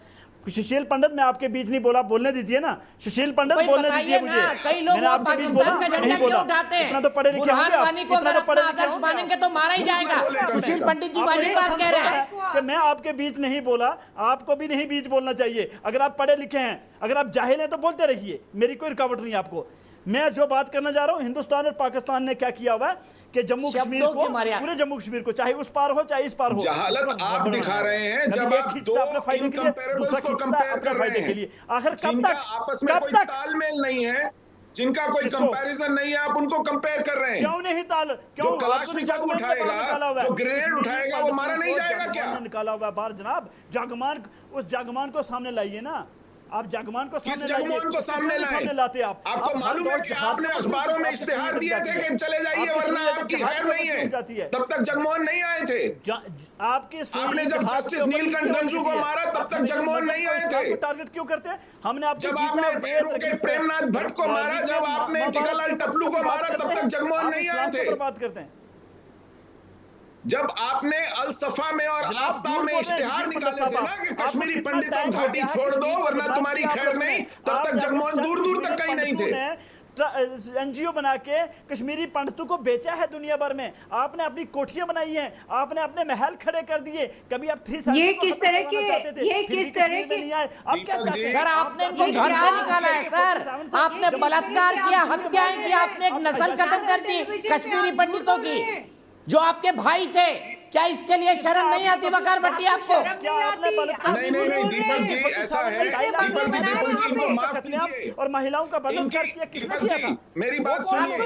सुशील पंडित, मैं आपके बीच नहीं बोला, बोलने दीजिए ना। सुशील पंडित बोलने दीजिए मुझे। मैंने आपके बीच बोला नहीं बोला। इतना तो पढ़े लिखे होंगे आप, इतना तो पढ़े लिखे मानेंगे तो मारा ही जाएगा। सुशील पंडित जी वाली बात कह रहे हैं कि मैं आपके बीच नहीं बोला, आपको भी नहीं बीच बोलना चाहिए। अगर आप पढ़े लिखे हैं, अगर आप जाहिल हैं तो बोलते रहिए, मेरी कोई रुकावट नहीं आपको। मैं जो बात करना जा रहा हूं, हिंदुस्तान और पाकिस्तान ने क्या किया हुआ है कि जम्मू कश्मीर को, पूरे जम्मू कश्मीर को, चाहे उस पार हो चाहे इस पार हो, जहालत आप दिखा रहे हैं जब आप 2 इनकम्पैरेबल्स को कंपेयर कर रहे हैं। आखिर कब तक आपस में कोई तालमेल नहीं है, जिनका कोई कंपैरिजन नहीं है, आप उनको कंपेयर कर रहे हैं। क्यों नहीं जो कलाशनिकोव उठाएगा, जो ग्रेनेड उठाएगा, वो मारा नहीं जाएगा क्या? निकाला हुआ बाहर जनाब, जागमान, उस जागमान को सामने लाइए ना। आप जागमान को सामने लाइए। लाते आप। आपको मालूम है कि आपने अखबारों में इश्तिहार दिए थे कि चले जाइए वरना आपकी खैर नहीं है। तब तक जगमोहन नहीं आए थे। आपने जब जस्टिस नीलकंठ गंजू को मारा तब तक जगमोहन नहीं आए थे। टारगेट क्यों करते हैं? हमने जब आपने एडवोकेट प्रेमनाथ भट्ट को मारा, जब आपने टीकालाल टपलू को मारा, तब तक जगमोहन नहीं आए थे। बात करते हैं जब आपने अल सफा में और आफ्ताब में इश्तिहार निकाले थे ना कि कश्मीरी पंडितों घाटी छोड़ दो वरना तुम्हारी खैर नहीं, तब तक जगमोहन दूर दूर तक कहीं नहीं थे। एनजीओ बना के कश्मीरी पंडितों को बेचा है दुनिया भर में। आपने अपनी कोठियां बनाई हैं, आपने अपने महल खड़े कर दिए। कभी आप 3 साल ये किस तरह के नहीं आए। आप क्या चाहते हैं? सर, आपने इनको घर से निकाला है सर, आपने बलात्कार किया, हत्याएं की, आपने एक नस्ल खत्म कर दी कश्मीरी पंडितों की जो आपके भाई थे। क्या इसके लिए शर्म नहीं आती वकार भट्टी आपको? नहीं दीपक जी, ऐसा है दीपक जी इनको माफ कीजिए। और महिलाओं का बलात्कार किया किसने किया था? मेरी बात सुनिए।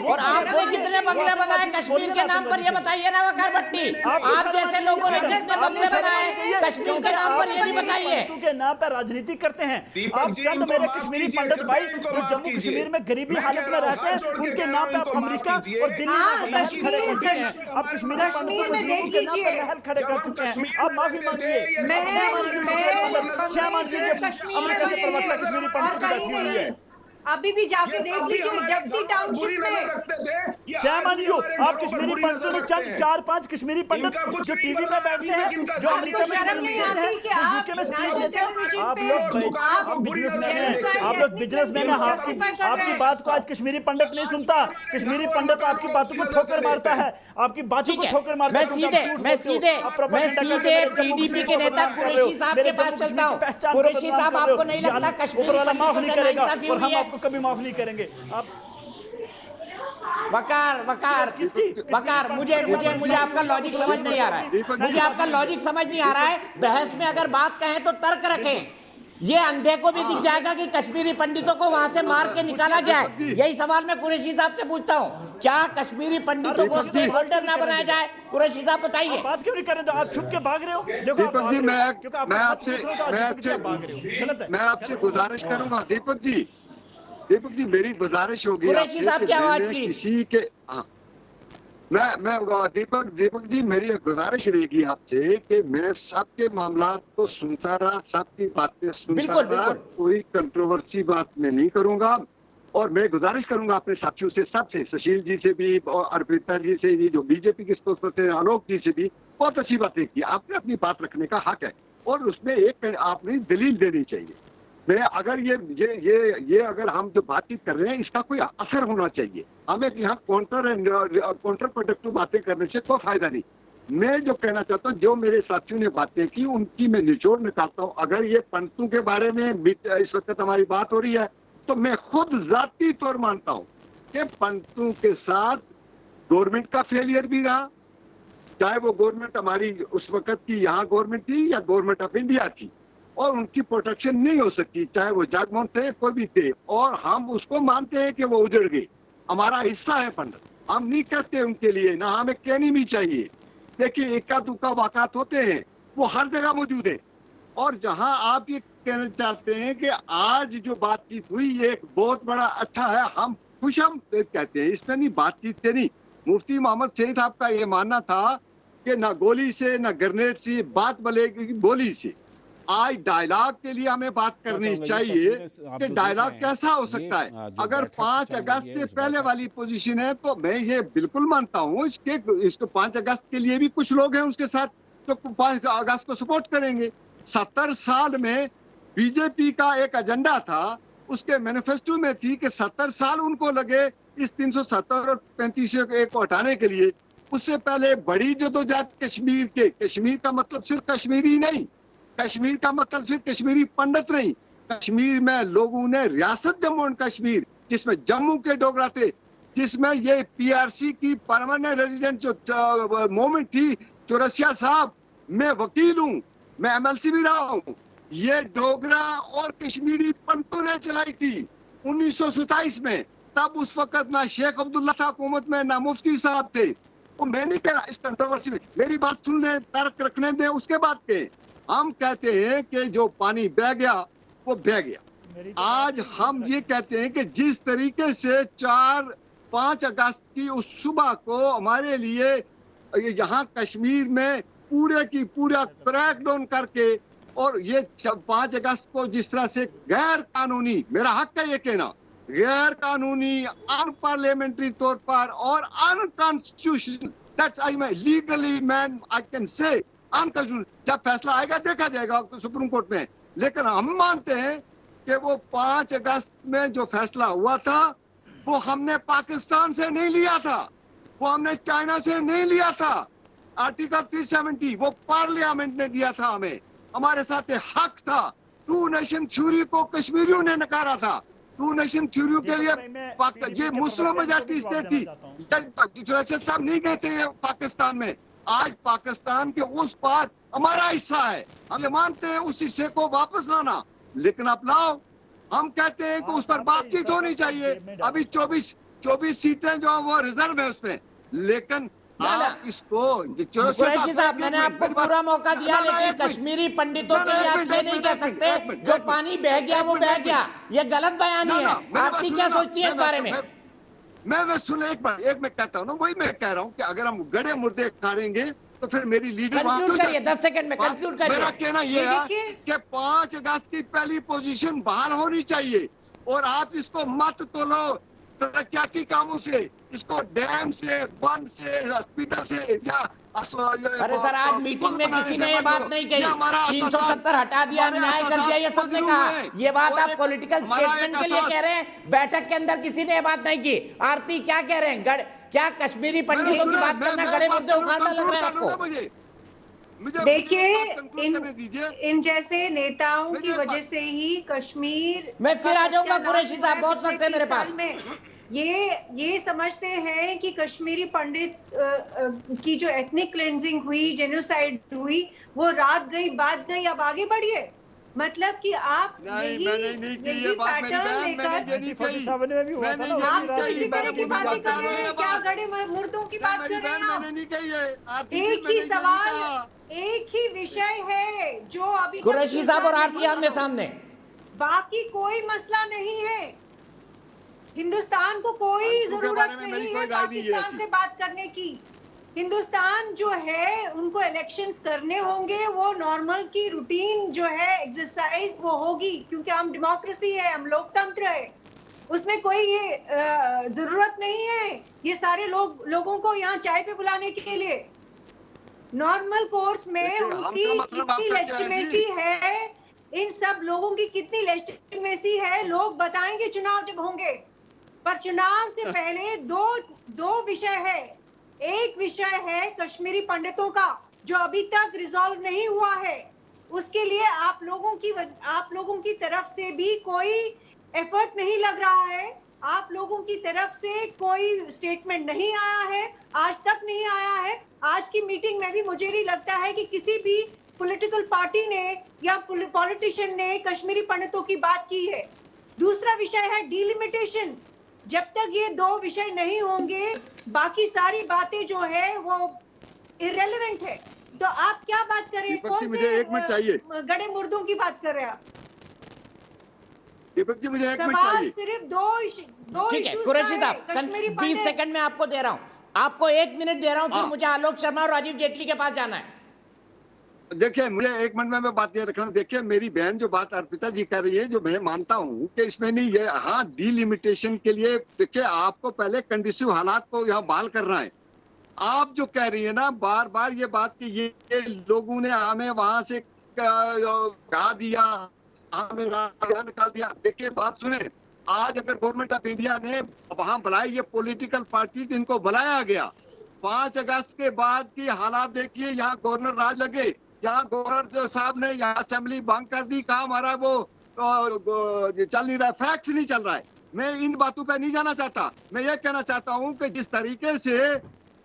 और आपने कितने बंगले बनाए कश्मीर के नाम पर, ये बताइए ना वकार भट्टी। आप जैसे लोगों ने कितने बंगले बनाए कश्मीर के नाम पर, ये भी बताइए। के नाम पर राजनीति करते हैं आप। चंद मेरे कश्मीरी पंडित भाई जो जम्मू कश्मीर में गरीबी हालत में रहते हैं, उनके नाम पे आप अमेरिका और दिल्ली में महल खड़े कर चुके हैं। आप कश्मीरी पंडितों के नाम पे महल खड़े कर चुके हैं। आप माफी मांगिए, क्षमा मांगिए। अमेरिका से प्रवक्ता कश्मीरी पंडित की बैठी हुई है। अभी भी जाके देख लीजिए जगती टाउनशिप में। श्यामांजू, आप कश्मीरी पंडितों ने चंद 4-5 कश्मीरी पंडित जो टीवी में बैठते हैं, जो अमेरिका में स्पीच देते हैं, जो यूके में स्पीच देते हैं, आप लोग बिजनेसमैन हैं। आपकी बात को आज कश्मीरी पंडित नहीं सुनता। कश्मीरी पंडित आपकी बातों को ठोकर मारता है, आपकी बातों को ठोकर मारता है। मैं सीधे पीडीपी के नेता कुरैशी साहब के पास चलता हूँ। कुरैशी साहब, आपको नहीं लगता कश्मीर माफ नहीं करेगा और हम आपको कभी माफ नहीं करेंगे। आप वकार मुझे आपका लॉजिक समझ नहीं आ रहा है। मुझे आपका लॉजिक समझ नहीं आ रहा है। बहस में अगर बात कहें तो तर्क रखें। ये अंधे को भी दिख जाएगा कि कश्मीरी पंडितों को वहां से मार के निकाला गया है। यही सवाल मैं कुरैशी साहब से पूछता हूँ, क्या कश्मीरी पंडितों को स्टेक होल्डर ना बनाया जाए? कुरैशी साहब बताइए। बात क्यों नहीं कर रहे? तो आप छुप के भाग रहे हो। दीपक जी, मैं आपसे गुजारिश करूंगा। दीपक जी मेरी गुजारिश होगी कुरैशी साहब की आवाज प्लीज। किसी के मैं दीपक जी मेरी गुजारिश रहेगी आपसे कि मैं सबके मामला को सुनता रहा, सबकी बातें सुनता रहा, कोई कंट्रोवर्सी बात में नहीं करूंगा। और मैं गुजारिश करूंगा अपने साथियों से, सबसे, सुशील जी से भी और अर्पिता जी से भी, जो बीजेपी के स्पोक्सपर्सन थे, आलोक जी से भी बहुत अच्छी बातें की। आपने अपनी बात रखने का हक है और उसमें एक आपने दलील देनी चाहिए। मैं अगर ये अगर हम जो बातचीत कर रहे हैं इसका कोई असर होना चाहिए। हमें यहाँ काउंटर प्रोडक्टिव बातें करने से कोई फायदा नहीं। मैं जो कहना चाहता हूँ, जो मेरे साथियों ने बातें की उनकी मैं निचोड़ निकालता हूँ। अगर ये पंतों के बारे में इस वक्त हमारी बात हो रही है तो मैं खुद जाती तौर मानता हूँ कि पंतों के साथ गवर्नमेंट का फेलियर भी रहा, चाहे वो गवर्नमेंट हमारी उस वक्त की यहाँ गवर्नमेंट थी या गवर्नमेंट ऑफ इंडिया थी, और उनकी प्रोटेक्शन नहीं हो सकती, चाहे वो जगमोहन थे कोई भी थे। और हम उसको मानते हैं कि वो उजड़ गए, हमारा हिस्सा है पंडित, हम नहीं कहते उनके लिए, ना हमें कहनी भी चाहिए। देखिए इक्का दुक्का वाक़ात होते हैं, वो हर जगह मौजूद है। और जहां आप ये कहना चाहते हैं कि आज जो बातचीत हुई ये एक बहुत बड़ा अच्छा है, हम खुश हम कहते हैं, इसमें नहीं बातचीत से नहीं। मुफ्ती मोहम्मद सईद साहब का ये मानना था कि ना गोली से ना ग्रेनेड से बात बनेगी, बोली से। आज डायलॉग के लिए हमें बात करनी चाहिए कि डायलॉग कैसा हो सकता है। अगर 5 अगस्त से पहले वाली पोजीशन है तो मैं ये बिल्कुल मानता हूँ इसको 5 अगस्त के लिए भी कुछ लोग हैं उसके साथ तो 5 अगस्त को सपोर्ट करेंगे। 70 साल में बीजेपी का एक एजेंडा था, उसके मैनिफेस्टो में थी कि 70 साल उनको लगे इस 370 और 35 को हटाने के लिए। उससे पहले बड़ी जदोजहद कश्मीर का मतलब सिर्फ कश्मीरी नहीं, कश्मीर का मतलब सिर्फ कश्मीरी पंडित नहीं, कश्मीर में लोगों ने रियासत जम्मू एंड कश्मीर, जिसमें जम्मू के डोगरा थे, जिसमें ये पीआरसी की परमानेंट रेजिडेंट जो मूवमेंट थी, चौरसिया साहब, मैं वकील हूँ, मैं एमएलसी भी रहा हूँ, ये डोगरा और कश्मीरी पंडितों ने चलाई थी 1927 में। तब उस वक्त ना शेख अब्दुल्ला था हुकूमत में, ना मुफ्ती साहब थे। तो मैं नहीं कह रहा इस कंट्रोवर्सी में, मेरी बात सुन ले, तर्क रखने दें, उसके बाद के हम कहते हैं कि जो पानी बह गया वो बह गया। आज हम ये कहते हैं कि जिस तरीके से 4-5 अगस्त की उस सुबह को हमारे लिए यहाँ कश्मीर में पूरे की पूरा क्रैकडाउन करके, और ये 5 अगस्त को जिस तरह से गैर कानूनी, मेरा हक है ये कहना, गैर कानूनी, अनपार्लियामेंट्री तौर पर और अनकॉन्स्टिट्यूशनल, दैट्स आई मैं legally man I can say unconstitutional, जब फैसला आएगा देखा जाएगा सुप्रीम कोर्ट में। लेकिन हम मानते हैं कि वो 5 अगस्त में जो फैसला हुआ था वो हमने पाकिस्तान से नहीं लिया था, वो हमने चाइना से नहीं लिया था। आर्टिकल 370 वो पार्लियामेंट ने दिया था हमें, हमारे साथ हक था। 2 नेशन थ्योरी को कश्मीरियों ने नकारा था। 2 नेशन थ्योरी के लिए ये मुस्लिम मेजॉरिटी स्टेट थी, साहब नहीं गए थे पाकिस्तान में, आज पाकिस्तान के उस पार हमारा हिस्सा है, हम ये मानते हैं उस हिस्से को वापस लाना, लेकिन आप लाओ। हम कहते हैं कि उस पर बातचीत होनी चाहिए। अभी 24 सीटें जो वो रिजर्व है उसमें, लेकिन आप इसको कुरैशी साहब, मैंने आपको पूरा मौका दिया, लेकिन कश्मीरी पंडितों के लिए आप ये नहीं कह सकते जो पानी बह गया वो बह गया, ये गलत बयानी है। आरती क्या सोचती है इस बारे में? मैं सुन, एक मैं कहता हूँ ना, वही मैं कह रहा हूँ कि अगर हम गड़े मुर्दे खाएंगे तो फिर मेरी लीडर कंक्लूड करिए, 10 सेकंड में कंक्लूड करिए। मेरा कहना ये है कि 5 अगस्त की पहली पोजीशन बहाल होनी चाहिए, और आप इसको मत तोलो तरक्याती कामों से, इसको डैम से, बंद से, हॉस्पिटल से या अरे सर, आज मीटिंग में किसी ने ये बात नहीं कही, 370 हटा दिया, न्याय कर दिया, ये सबने कहा। ये बात आप पॉलिटिकल स्टेटमेंट के लिए कह रहे हैं, बैठक के अंदर किसी ने ये बात नहीं की। आरती क्या कह रहे हैं? क्या कश्मीरी पंडितों की बात करना गड़े मुद्दे उखाड़ना लग रहा है आपको? देखिए, इन जैसे नेताओं की वजह से ही कश्मीर, मैं फिर आ जाऊंगा कुरैशी साहब, बहुत वक्त है मेरे पास। ये समझते हैं कि कश्मीरी पंडित की जो एथनिक क्लेंजिंग हुई, जेनोसाइड हुई, वो रात गई बात गई, अब आगे बढ़िए। मतलब कि आप यही पैटर्न लेकर आप तो इसी तरह की बातें कर रहे हैं। क्या गड़े मुर्दों की बात कर रहे हैं आप? एक ही सवाल, एक ही विषय है जो अभी कुरैशी साहब और आरती आमने सामने, बाकी कोई मसला नहीं है। हिंदुस्तान को कोई जरूरत नहीं है पाकिस्तान से बात करने की। हिंदुस्तान जो है, उनको इलेक्शंस करने होंगे, वो नॉर्मल की रूटीन जो है एक्सरसाइज वो होगी, क्योंकि हम डेमोक्रेसी है, हम लोकतंत्र है, उसमें कोई ये जरूरत नहीं है ये सारे लोगों को यहाँ चाय पे बुलाने के लिए। नॉर्मल कोर्स में उनकी कितनी लेजिटिमेसी है, इन सब लोगों की कितनी लेजिटिमेसी है, लोग बताएंगे चुनाव जब होंगे। पर चुनाव से पहले दो विषय है। एक विषय है कश्मीरी पंडितों का, जो अभी तक रिजॉल्व नहीं हुआ है। उसके लिए आप लोगों की तरफ से भी कोई एफर्ट नहीं लग रहा है, आप लोगों की तरफ से कोई स्टेटमेंट नहीं आया है, आज तक नहीं आया है। आज की मीटिंग में भी मुझे नहीं लगता है कि किसी भी पॉलिटिकल पार्टी ने या पॉलिटिशियन ने कश्मीरी पंडितों की बात की है। दूसरा विषय है डिलिमिटेशन। जब तक ये 2 विषय नहीं होंगे, बाकी सारी बातें जो है वो इररेलेवेंट है। तो आप क्या बात कर रहे हैं? कौन से गड़े मुर्दों की बात कर रहे हैं आप? दीपक जी, मुझे 1 मिनट सवाल चाहिए। सिर्फ दो ठीक है कुरैशी साहब, 20 सेकंड में आपको दे रहा हूँ, आपको 1 मिनट दे रहा हूँ, फिर मुझे आलोक शर्मा और राजीव जेटली के पास जाना है। देखिए, मुझे 1 मिनट में मैं बात ये रखना। देखिए, मेरी बहन जो बात अर्पिता जी कर रही है, जो मैं मानता हूँ कि इसमें नहीं है, हाँ डिलिमिटेशन के लिए देखिए आपको पहले कंडीसिव हालात को यहाँ बहाल करना है। आप जो कह रही है ना बार बार ये बात कि ये लोगों ने हमें वहां से कहा दिया, हमें निकाल दिया। देखिए बात सुने, आज अगर गवर्नमेंट ऑफ इंडिया ने वहां बुलाई, ये पॉलिटिकल पार्टी जिनको बुलाया गया, 5 अगस्त के बाद की हालात देखिए, यहाँ गवर्नर राज लगे, यहाँ गवर्नर साहब ने यहाँ असेंबली भंग कर दी, कहा हमारा वो चल नहीं रहा है, फैक्ट्स नहीं चल रहा है। मैं इन बातों पे नहीं जाना चाहता, मैं ये कहना चाहता हूँ कि जिस तरीके से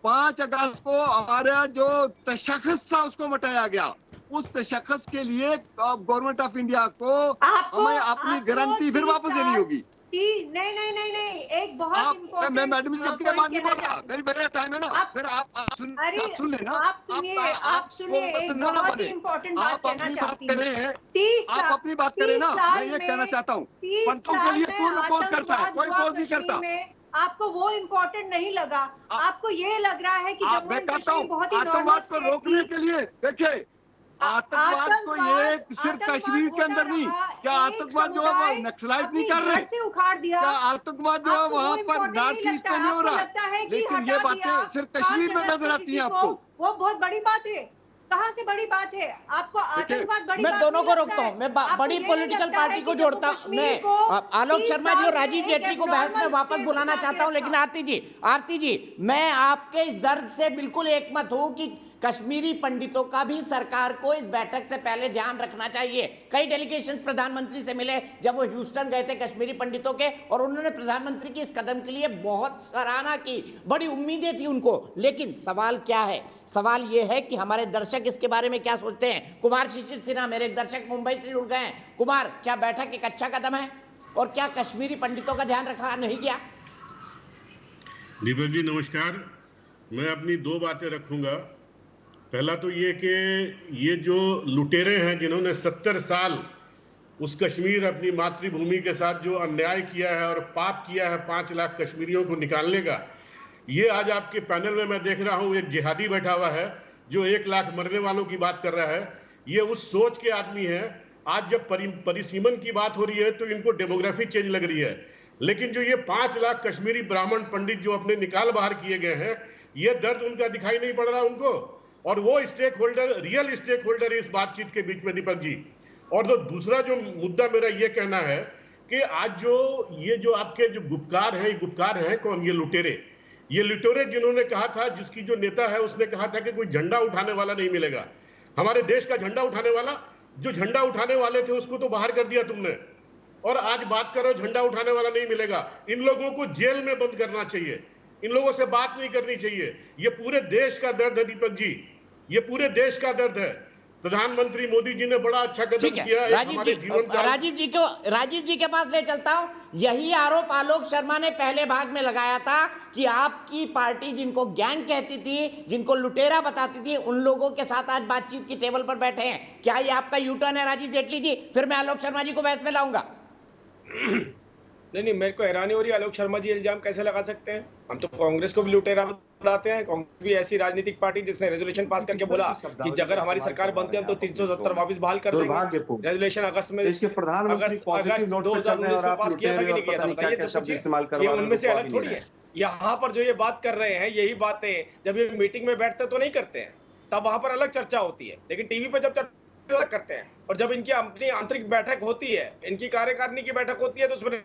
5 अगस्त को हमारा जो तशख्खुस था उसको मिटाया गया, उस तशख्खुस के लिए गवर्नमेंट ऑफ इंडिया को हमें अपनी गारंटी फिर वापस देनी होगी। नहीं, एक बहुत मैं मैडम जी बात नहीं बोल रहा, मेरा टाइम है ना, फिर आप सुन लेना। आप सुनिए, एक बहुत ही इम्पोर्टेंट बात कहना चाहती हूँ। 30 आप अपनी बात करें ना, मैं ये कहना चाहता हूँ, 30 साल में आतंकवाद हुआ कश्मीर में, आपको वो इम्पोर्टेंट नहीं लगा, आपको ये लग रहा है कि जम्मू एंड कश्मीर बहुत ही नॉर्मल स्टेट रोकने के लिए। देखिए, आतंकवाद को ये सिर्फ कश्मीर के अंदर नहीं, क्या आतंकवाद जो है वो नक्सलाइज नहीं कर रहे, से उखाड़ दिया, क्या आतंकवाद जो है वहाँ पर नॉर्थ ईस्ट में नहीं हो रहा, लेकिन ये बातें सिर्फ कश्मीर में नजर आती है आपको। वो बहुत बड़ी बात है, कहाँ से बड़ी बात है? आपको आतंकवाद बड़ी बात मैं दोनों को रोकता हूँ, मैं बड़ी पॉलिटिकल पार्टी को जोड़ता हूँ। मैं आलोक शर्मा जी और राजीव जेटली को बहस में वापस बुलाना चाहता हूँ, लेकिन आरती जी, मैं आपके इस दर्द से बिल्कुल एकमत हूँ कि कश्मीरी पंडितों का भी सरकार को इस बैठक से पहले ध्यान रखना चाहिए। कई डेलीगेशन प्रधानमंत्री से मिले जब वो ह्यूस्टन गए थे कश्मीरी पंडितों के, और उन्होंने प्रधानमंत्री की इस कदम के लिए बहुत सराहना की, बड़ी उम्मीदें थी उनको। लेकिन सवाल क्या है? सवाल ये है कि हमारे दर्शक इसके बारे में क्या सोचते हैं। कुमार शिशिर सिन्हा, मेरे एक दर्शक मुंबई से जुड़ गए हैं। कुमार, क्या बैठक एक अच्छा कदम है और क्या कश्मीरी पंडितों का ध्यान रखा नहीं गया? दीपक जी नमस्कार। मैं अपनी दो बातें रखूंगा। पहला तो ये कि ये जो लुटेरे हैं जिन्होंने 70 साल उस कश्मीर अपनी मातृभूमि के साथ जो अन्याय किया है और पाप किया है 5 लाख कश्मीरियों को निकालने का, ये आज आपके पैनल में मैं देख रहा हूँ एक जिहादी बैठा हुआ है जो 1 लाख मरने वालों की बात कर रहा है। ये उस सोच के आदमी है। आज जब परिसीमन की बात हो रही है तो इनको डेमोग्राफी चेंज लग रही है, लेकिन जो ये 5 लाख कश्मीरी ब्राह्मण पंडित जो अपने निकाल बाहर किए गए हैं, ये दर्द उनका दिखाई नहीं पड़ रहा उनको। और वो stakeholder, real stakeholder है इस बातचीत के बीच में, दीपक जी। और तो दूसरा जो मुद्दा मेरा ये कहना है कि आज जो आपके जो गुपकार हैं, ये गुपकार हैं कौन? ये लुटेरे जिन्होंने कहा था, जिसकी जो नेता है उसने कहा था कि कोई झंडा उठाने वाला नहीं मिलेगा, हमारे देश का झंडा उठाने वाला। जो झंडा उठाने वाले थे उसको तो बाहर कर दिया तुमने, और आज बात करो झंडा उठाने वाला नहीं मिलेगा। इन लोगों को जेल में बंद करना चाहिए, इन लोगों से बात नहीं करनी चाहिए। ये पूरे देश का दर्द है दीपक जी, ये पूरे देश का दर्द है। प्रधानमंत्री मोदी जी ने बड़ा अच्छा कदम किया है। राजीव जी के पास ले चलता हूं। यही आरोप आलोक शर्मा ने पहले भाग में लगाया था कि आपकी पार्टी जिनको गैंग कहती थी, जिनको लुटेरा बताती थी, उन लोगों के साथ आज बातचीत की टेबल पर बैठे हैं। क्या ये आपका यू टर्न है राजीव जेटली जी? फिर मैं आलोक शर्मा जी को बहस में लाऊंगा। नहीं, मेरे को हैरानी हो रही है, आलोक शर्मा जी इल्जाम कैसे लगा सकते हैं? हम तो कांग्रेस को भी लुटेरा बताते हैं। कांग्रेस भी ऐसी राजनीतिक पार्टी जिसने रेजोल्यूशन पास करके बोला कि अगर हमारी सरकार बनती है तो 370 वापिस बहाल कर देंगे। रेजोल्यूशन अगस्त में, अगस्त 2019 में पास किया था कि नहीं किया था? बताइए। ये उनमें से अलग थोड़ी है। यहाँ पर जो ये बात कर रहे हैं, यही बातें जब ये मीटिंग में बैठते तो नहीं करते हैं, तब वहां पर अलग चर्चा होती है। लेकिन टीवी पर जब चर्चा करते हैं और जब इनकी अपनी आंतरिक बैठक होती है, इनकी कार्यकारिणी की बैठक होती है, तो उसमें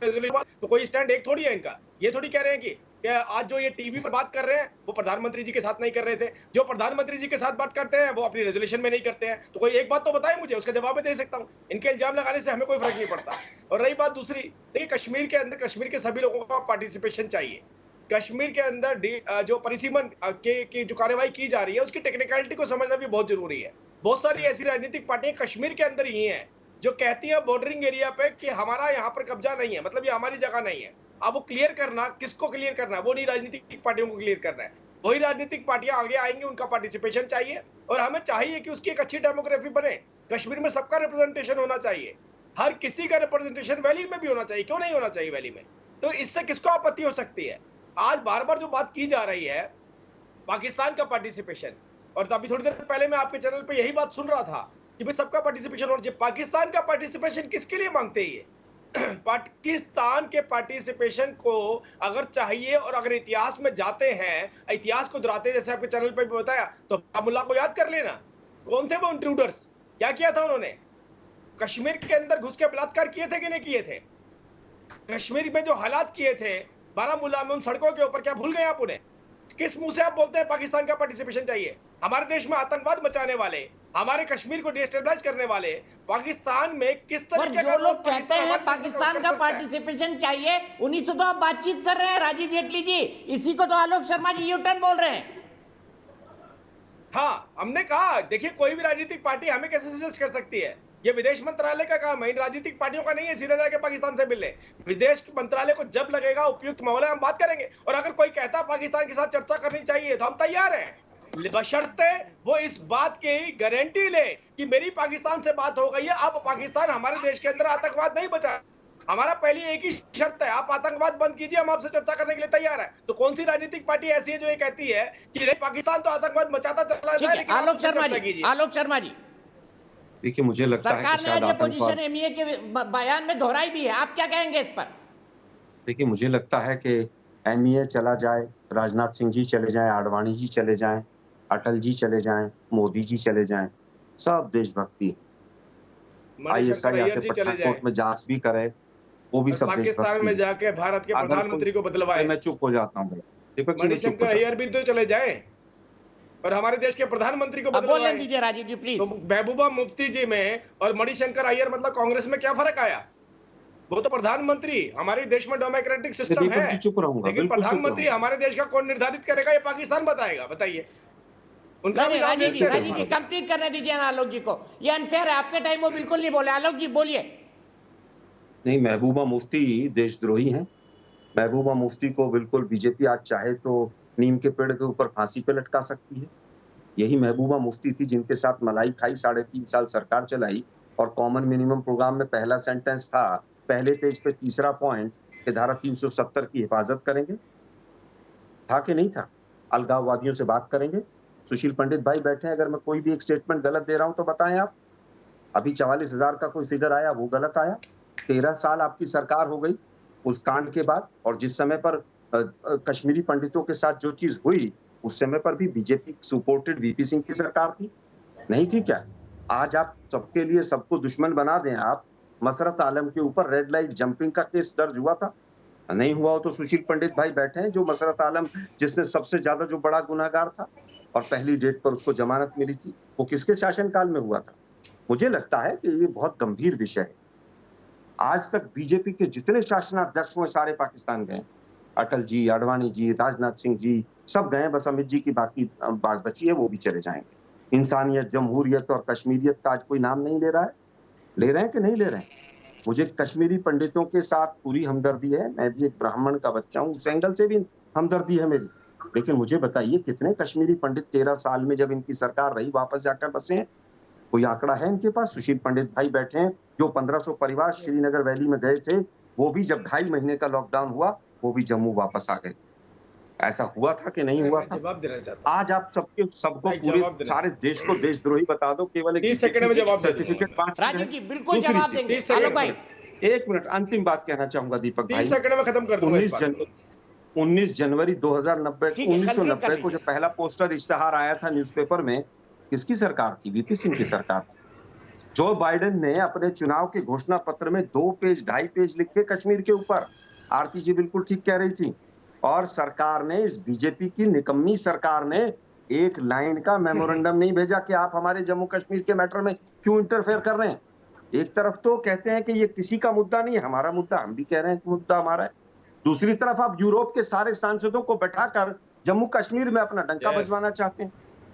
तो कोई स्टैंड एक थोड़ी है इनका। ये थोड़ी कह रहे हैं कि आज जो ये टीवी पर बात कर रहे हैं वो प्रधानमंत्री जी के साथ नहीं कर रहे थे। जो प्रधानमंत्री जी के साथ बात करते हैं वो अपनी रेजोल्यूशन में नहीं करते हैं। तो कोई एक बात तो बताए मुझे, उसका जवाब मैं दे सकता हूं। इनके इल्जाम लगाने से हमें कोई फर्क नहीं पड़ता। और रही बात दूसरी, देखिए कश्मीर के अंदर कश्मीर के सभी लोगों का पार्टिसिपेशन चाहिए। कश्मीर के अंदर जो परिसीमन की जो कार्रवाई की जा रही है उसकी टेक्निकलिटी को समझना भी बहुत जरूरी है। बहुत सारी ऐसी राजनीतिक पार्टियां कश्मीर के अंदर ही हैं जो कहती है बॉर्डरिंग एरिया पे कि हमारा यहाँ पर कब्जा नहीं है, मतलब ये हमारी जगह नहीं है। अब वो क्लियर करना, किसको क्लियर करना है? वो नहीं राजनीतिक पार्टियों को क्लियर करना है। वही राजनीतिक पार्टियां आगे आएंगी, उनका पार्टिसिपेशन चाहिए और हमें चाहिए कि उसकी एक अच्छी डेमोग्राफी बने। कश्मीर में सबका रिप्रेजेंटेशन होना चाहिए, हर किसी का रिप्रेजेंटेशन वैली में भी होना चाहिए। क्यों नहीं होना चाहिए वैली में? तो इससे किसको आपत्ति हो सकती है? आज बार बार जो बात की जा रही है पाकिस्तान का पार्टिसिपेशन, और अभी थोड़ी देर पहले मैं आपके चैनल पे यही बात सुन रहा था कि भाई सबका पार्टिसिपेशन होना चाहिए। पाकिस्तान का पार्टिसिपेशन किसके लिए मांगते हैं? पाकिस्तान के पार्टिसिपेशन को अगर चाहिए और अगर इतिहास में जाते हैं, इतिहास को दोहराते, जैसे आपके चैनल पे भी बताया, तो बाबुल्ला को याद कर लेना। कौन थे वो इंट्रूडर्स? क्या किया था उन्होंने? कश्मीर के अंदर घुस के बलात्कार किए थे कि नहीं किए थे? कश्मीर में जो हालात किए थे बारामूला में, उन सड़कों के ऊपर, क्या भूल गए आप उन्हें? किस मुंह से आप बोलते हैं पाकिस्तान का पार्टिसिपेशन चाहिए? हमारे देश में आतंकवाद मचाने वाले, हमारे कश्मीर को डिस्टेबलाइज करने वाले, पाकिस्तान में किस तरह के जो लोग कहते हैं पाकिस्तान का पार्टिसिपेशन चाहिए, उन्हीं से तो आप बातचीत कर रहे हैं राजीव जेटली जी। इसी को तो आलोक शर्मा जी यूटर्न बोल रहे हैं। हाँ, हमने कहा देखिए कोई भी राजनीतिक पार्टी हमें कैसे सजेस्ट कर सकती है? ये विदेश मंत्रालय का काम है, इन राजनीतिक पार्टियों का नहीं है सीधा जाके पाकिस्तान से मिलने। विदेश मंत्रालय को जब लगेगा उपयुक्त माहौल है, हम बात करेंगे। और अगर कोई कहता पाकिस्तान के साथ चर्चा करनी चाहिए तो हम तैयार हैं, बशर्ते वो इस बात की गारंटी ले कि मेरी पाकिस्तान से बात हो गई है, अब पाकिस्तान हमारे देश के अंदर आतंकवाद नहीं बचा। हमारा पहली एक ही शर्त है, आप आतंकवाद बंद कीजिए, हम आपसे चर्चा करने के लिए तैयार है। तो कौन सी राजनीतिक पार्टी ऐसी है जो ये कहती है कि नहीं पाकिस्तान तो आतंकवाद मचाता चला जाए? आलोक शर्मा जी, देखिए मुझे लगता है कि शायद पोजीशन एमईए के बयान में दोहराई भी है, आप क्या कहेंगे इस पर? देखिए मुझे लगता है कि एमईए चला जाए, राजनाथ सिंह जी चले जाएं, आडवाणी जी चले जाएं, अटल जी चले जाएं, मोदी जी चले जाएं, सब देशभक्ति। आईएसआई आके पठानकोट में जांच भी करे, वो भी सब पाकिस्तान में जाके भारत के प्रधानमंत्री को बदलवाए। मैं चुप हो जाता हूँ। दीपक जी मणिशंकर अय्यर भी तो चले जाए और हमारे देश के प्रधानमंत्री को बोलने दीजिए राजीव जी प्लीज। तो महबूबा मुफ्ती जी में और मणिशंकर अय्यर मतलब कांग्रेस में क्या फर्क आया? वो तो प्रधानमंत्री, हमारे देश में डेमोक्रेटिक सिस्टम है, चुप रहूंगा, लेकिन प्रधानमंत्री हमारे देश का कौन निर्धारित करेगा? ये पाकिस्तान बताएगा। बताइए उनका राजीव जी कंप्लीट करने दीजिए ना आलोक जी को, ये अनफेयर है, आपके टाइम वो बिल्कुल नहीं बोले। आलोक जी बोलिए। नहीं, महबूबा मुफ्ती देशद्रोही हैं। महबूबा मुफ्ती को बिल्कुल बीजेपी आज चाहे तो नीम के पेड़ के ऊपर फांसी पे लटका सकती है। यही महबूबा मुफ्ती थी जिनके साथ मलाई खाई, 3.5 साल सरकार चलाई और कॉमन मिनिमम प्रोग्राम में पहला सेंटेंस था, पहले पेज पे तीसरा पॉइंट कि धारा 370 की हिफाजत करेंगे। था कि नहीं था? अलगाववादियों से बात करेंगे। सुशील पंडित भाई बैठे हैं, अगर मैं कोई भी एक स्टेटमेंट गलत दे रहा हूं तो बताएं आप। अभी 44,000 का कोई फिगर आया, वो गलत आया। 13 साल आपकी सरकार हो गई उस कांड के बाद, और जिस समय पर कश्मीरी पंडितों के साथ जो चीज हुई उस समय पर भी बीजेपी सपोर्टेड वीपी सिंह की सरकार थी, नहीं थी क्या? आज आप सबके लिए सबको दुश्मन बना दें आप। मसरत आलम के ऊपर रेड लाइट जंपिंग का केस दर्ज हुआ था, नहीं हुआ हो तो सुशील पंडित भाई बैठे हैं, जो मसरत आलम जिसने सबसे ज्यादा जो बड़ा गुनाहगार था और पहली डेट पर उसको जमानत मिली थी, वो किसके शासनकाल में हुआ था? मुझे लगता है कि ये बहुत गंभीर विषय है। आज तक बीजेपी के जितने शासनाध्यक्ष हुए सारे पाकिस्तान गए, अटल जी, आडवाणी जी, राजनाथ सिंह जी, सब गए, बस अमित जी की बाकी बात बची है, वो भी चले जाएंगे। इंसानियत, जमहूरियत और कश्मीरियत का आज कोई नाम नहीं ले रहा है। ले रहे हैं कि नहीं ले रहे हैं? मुझे कश्मीरी पंडितों के साथ पूरी हमदर्दी है, मैं भी एक ब्राह्मण का बच्चा हूँ, उस एंगल से भी हमदर्दी है मेरी। लेकिन मुझे बताइए कितने कश्मीरी पंडित 13 साल में जब इनकी सरकार रही वापस जाकर बसे हैं? कोई आंकड़ा है इनके पास? सुशील पंडित भाई बैठे हैं, जो 1500 परिवार श्रीनगर वैली में गए थे, वो भी जब 2.5 महीने का लॉकडाउन हुआ वो भी जम्मू वापस आ गए। ऐसा हुआ था कि नहीं हुआ था? जवाब देना चाहता आज आप सबको पूरे सारे देश को देशद्रोही बता दो, केवल 30 सेकंड में जवाब सर्टिफिकेट बांट। राजीव जी बिल्कुल जवाब देंगे। आलोक भाई 1 मिनट अंतिम बात कहना चाहूंगा दीपक भाई, 30 सेकंड में खत्म कर दूंगा इस बात। 19 जनवरी 1990 को जब पहला पोस्टर इश्तेहार आया था न्यूज़पेपर में, किसकी सरकार थी? वीपी सिंह की सरकार थी। जो बाइडेन ने अपने चुनाव के घोषणा पत्र में 2 पेज 2.5 पेज लिखे कश्मीर के ऊपर। आरती जी बिल्कुल ठीक कह रही थी। और सरकार ने, इस बीजेपी की निकम्मी सरकार ने एक लाइन का मेमोरेंडम नहीं भेजा कि आप हमारे जम्मू कश्मीर के मैटर में क्यों इंटरफेयर कर रहे हैं। एक तरफ तो कहते हैं कि ये किसी का मुद्दा नहीं है, हमारा मुद्दा, हम भी कह रहे हैं कि मुद्दा हमारा है। दूसरी तरफ आप यूरोप के सारे सांसदों को बैठाकर जम्मू कश्मीर में अपना डंका बजवाना चाहते हैं।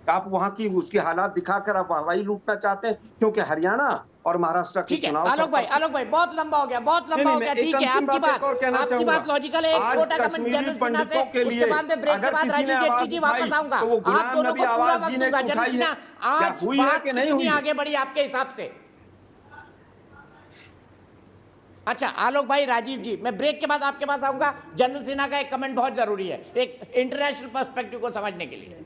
आप वहां की उसके हालात दिखाकर आप हवाई लूटना चाहते हैं, क्योंकि हरियाणा और महाराष्ट्र के चुनाव। आलोक भाई बहुत लंबा हो गया, बहुत लंबा हो गया। ठीक है, आपकी बात लॉजिकल है। एक छोटा कमेंट जनरल सिन्हा से, उसके बाद में ब्रेक के बाद राजीव जेटली जी वापस आऊंगा। आप दोनों को पूरा वक्त दूंगा। जनरल सिन्हा आज बात कितनी आगे बढ़ी आपके हिसाब से? अच्छा आलोक भाई, राजीव जी, मैं ब्रेक के बाद आपके पास आऊंगा। जनरल सिन्हा का एक कमेंट बहुत जरूरी है, एक इंटरनेशनल पर्सपेक्टिव को समझने के लिए।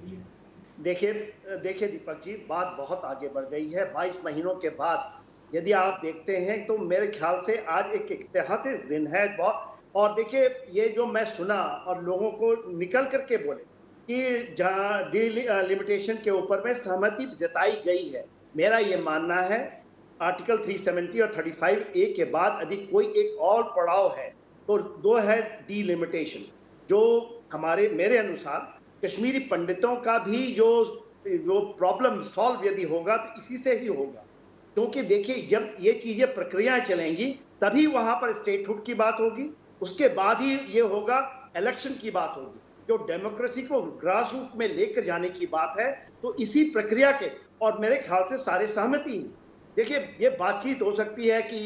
देखिए दीपक जी, बात बहुत आगे बढ़ गई है। 22 महीनों के बाद यदि आप देखते हैं तो मेरे ख्याल से आज एक ऐतिहासिक दिन है बहुत। और देखिए ये जो मैं सुना और लोगों को निकल करके बोले कि जहाँ डिलिमिटेशन के ऊपर में सहमति जताई गई है, मेरा ये मानना है आर्टिकल 370 और 35A के बाद यदि कोई एक और पड़ाव है तो 2 है डिलिमिटेशन, जो मेरे अनुसार कश्मीरी पंडितों का भी जो प्रॉब्लम सॉल्व यदि होगा तो इसी से ही होगा। क्योंकि देखिए जब ये चीज़ें प्रक्रियाएं चलेंगी तभी वहाँ पर स्टेटहुड की बात होगी, उसके बाद ही ये होगा इलेक्शन की बात होगी। जो डेमोक्रेसी को ग्रास रूट में लेकर जाने की बात है, तो इसी प्रक्रिया के, और मेरे ख्याल से सारे सहमति हैं। देखिए ये बातचीत हो सकती है कि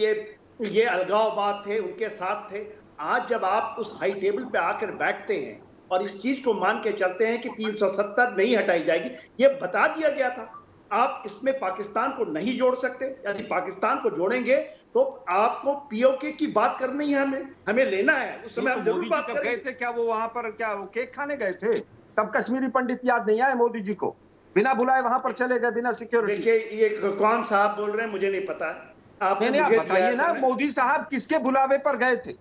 ये अलगाववाद थे, उनके साथ थे। आज जब आप उस हाई टेबल पे आकर बैठते हैं और इस चीज को मान के चलते हैं कि 370 नहीं हटाई जाएगी, ये बता दिया गया था। आप इसमें पाकिस्तान को नहीं जोड़ सकते। यदि पाकिस्तान को जोड़ेंगे तो आपको पीओके की बात करनी है, हमें लेना है। उस समय हम जरूर बात गए थे क्या? वो वहां पर क्या वो केक खाने गए थे? तब कश्मीरी पंडित याद नहीं आए मोदी जी को? बिना बुलाए वहां पर चले गए, बिना सिक्योरिटी। देखिए ये कौन साहब बोल रहे हैं मुझे नहीं पता। आप बताइए ना, मोदी साहब किसके बुलावे पर गए थे?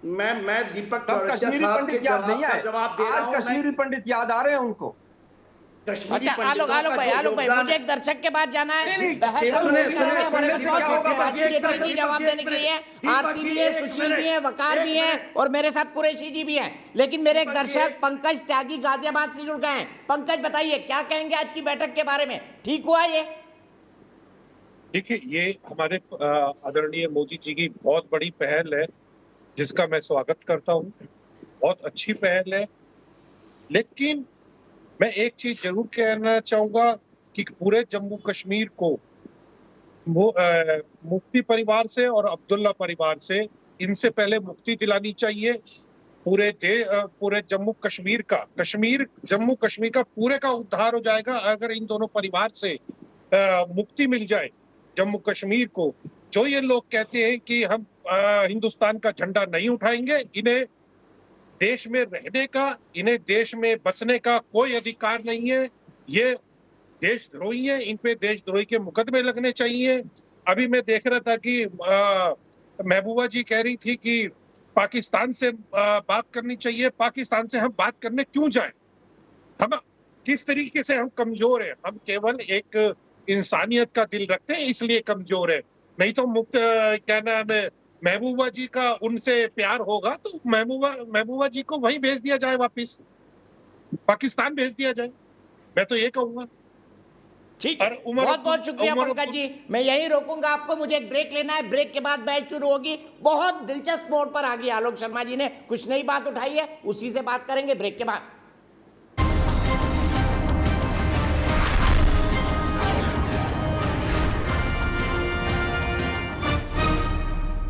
मैं दीपक कश्मीरी पंडित याद नहीं आए? आज कश्मीरी पंडित याद आ रहे हैं उनको? कश्मीरी अच्छा आलोक भाई मुझे एक दर्शक के बाद जाना है। जवाब देने के लिए आरती भी है, सुशील भी है, वकार भी है और मेरे साथ कुरैशी जी भी हैं। लेकिन मेरे एक दर्शक पंकज त्यागी गाजियाबाद से जुड़ गए हैं। पंकज बताइए क्या कहेंगे आज की बैठक के बारे में, ठीक हुआ ये? देखिए, ये हमारे आदरणीय मोदी जी की बहुत बड़ी पहल है जिसका मैं स्वागत करता हूँ। बहुत अच्छी पहल है, लेकिन मैं एक चीज जरूर कहना चाहूंगा कि पूरे जम्मू कश्मीर को मुफ्ती परिवार से और अब्दुल्ला परिवार से इनसे पहले मुक्ति दिलानी चाहिए। पूरे जम्मू कश्मीर का पूरे का उद्धार हो जाएगा अगर इन दोनों परिवार से मुक्ति मिल जाए जम्मू कश्मीर को। जो ये लोग कहते हैं कि हम हिंदुस्तान का झंडा नहीं उठाएंगे, इन्हें देश में रहने का, इन्हें देश में बसने का कोई अधिकार नहीं है। ये देशद्रोही है, इन पे देशद्रोही के मुकदमे लगने चाहिए। अभी मैं देख रहा था कि महबूबा जी कह रही थी कि पाकिस्तान से बात करनी चाहिए। पाकिस्तान से हम बात करने क्यों जाएं? हम किस तरीके से हम कमजोर हैं? हम केवल एक इंसानियत का दिल रखते हैं इसलिए कमजोर है। नहीं तो क्या नाम है, महबूबा जी का उनसे प्यार होगा तो महबूबा जी को वहीं भेज दिया जाए, वापस पाकिस्तान भेज दिया जाए। मैं तो ये कहूंगा। ठीक है, बहुत बहुत शुक्रिया पंकज जी। मैं यही रोकूंगा आपको, मुझे एक ब्रेक लेना है। ब्रेक के बाद बैच शुरू होगी। बहुत दिलचस्प मोड़ पर आ गई आलोक शर्मा जी ने कुछ नई बात उठाई है, उसी से बात करेंगे ब्रेक के बाद।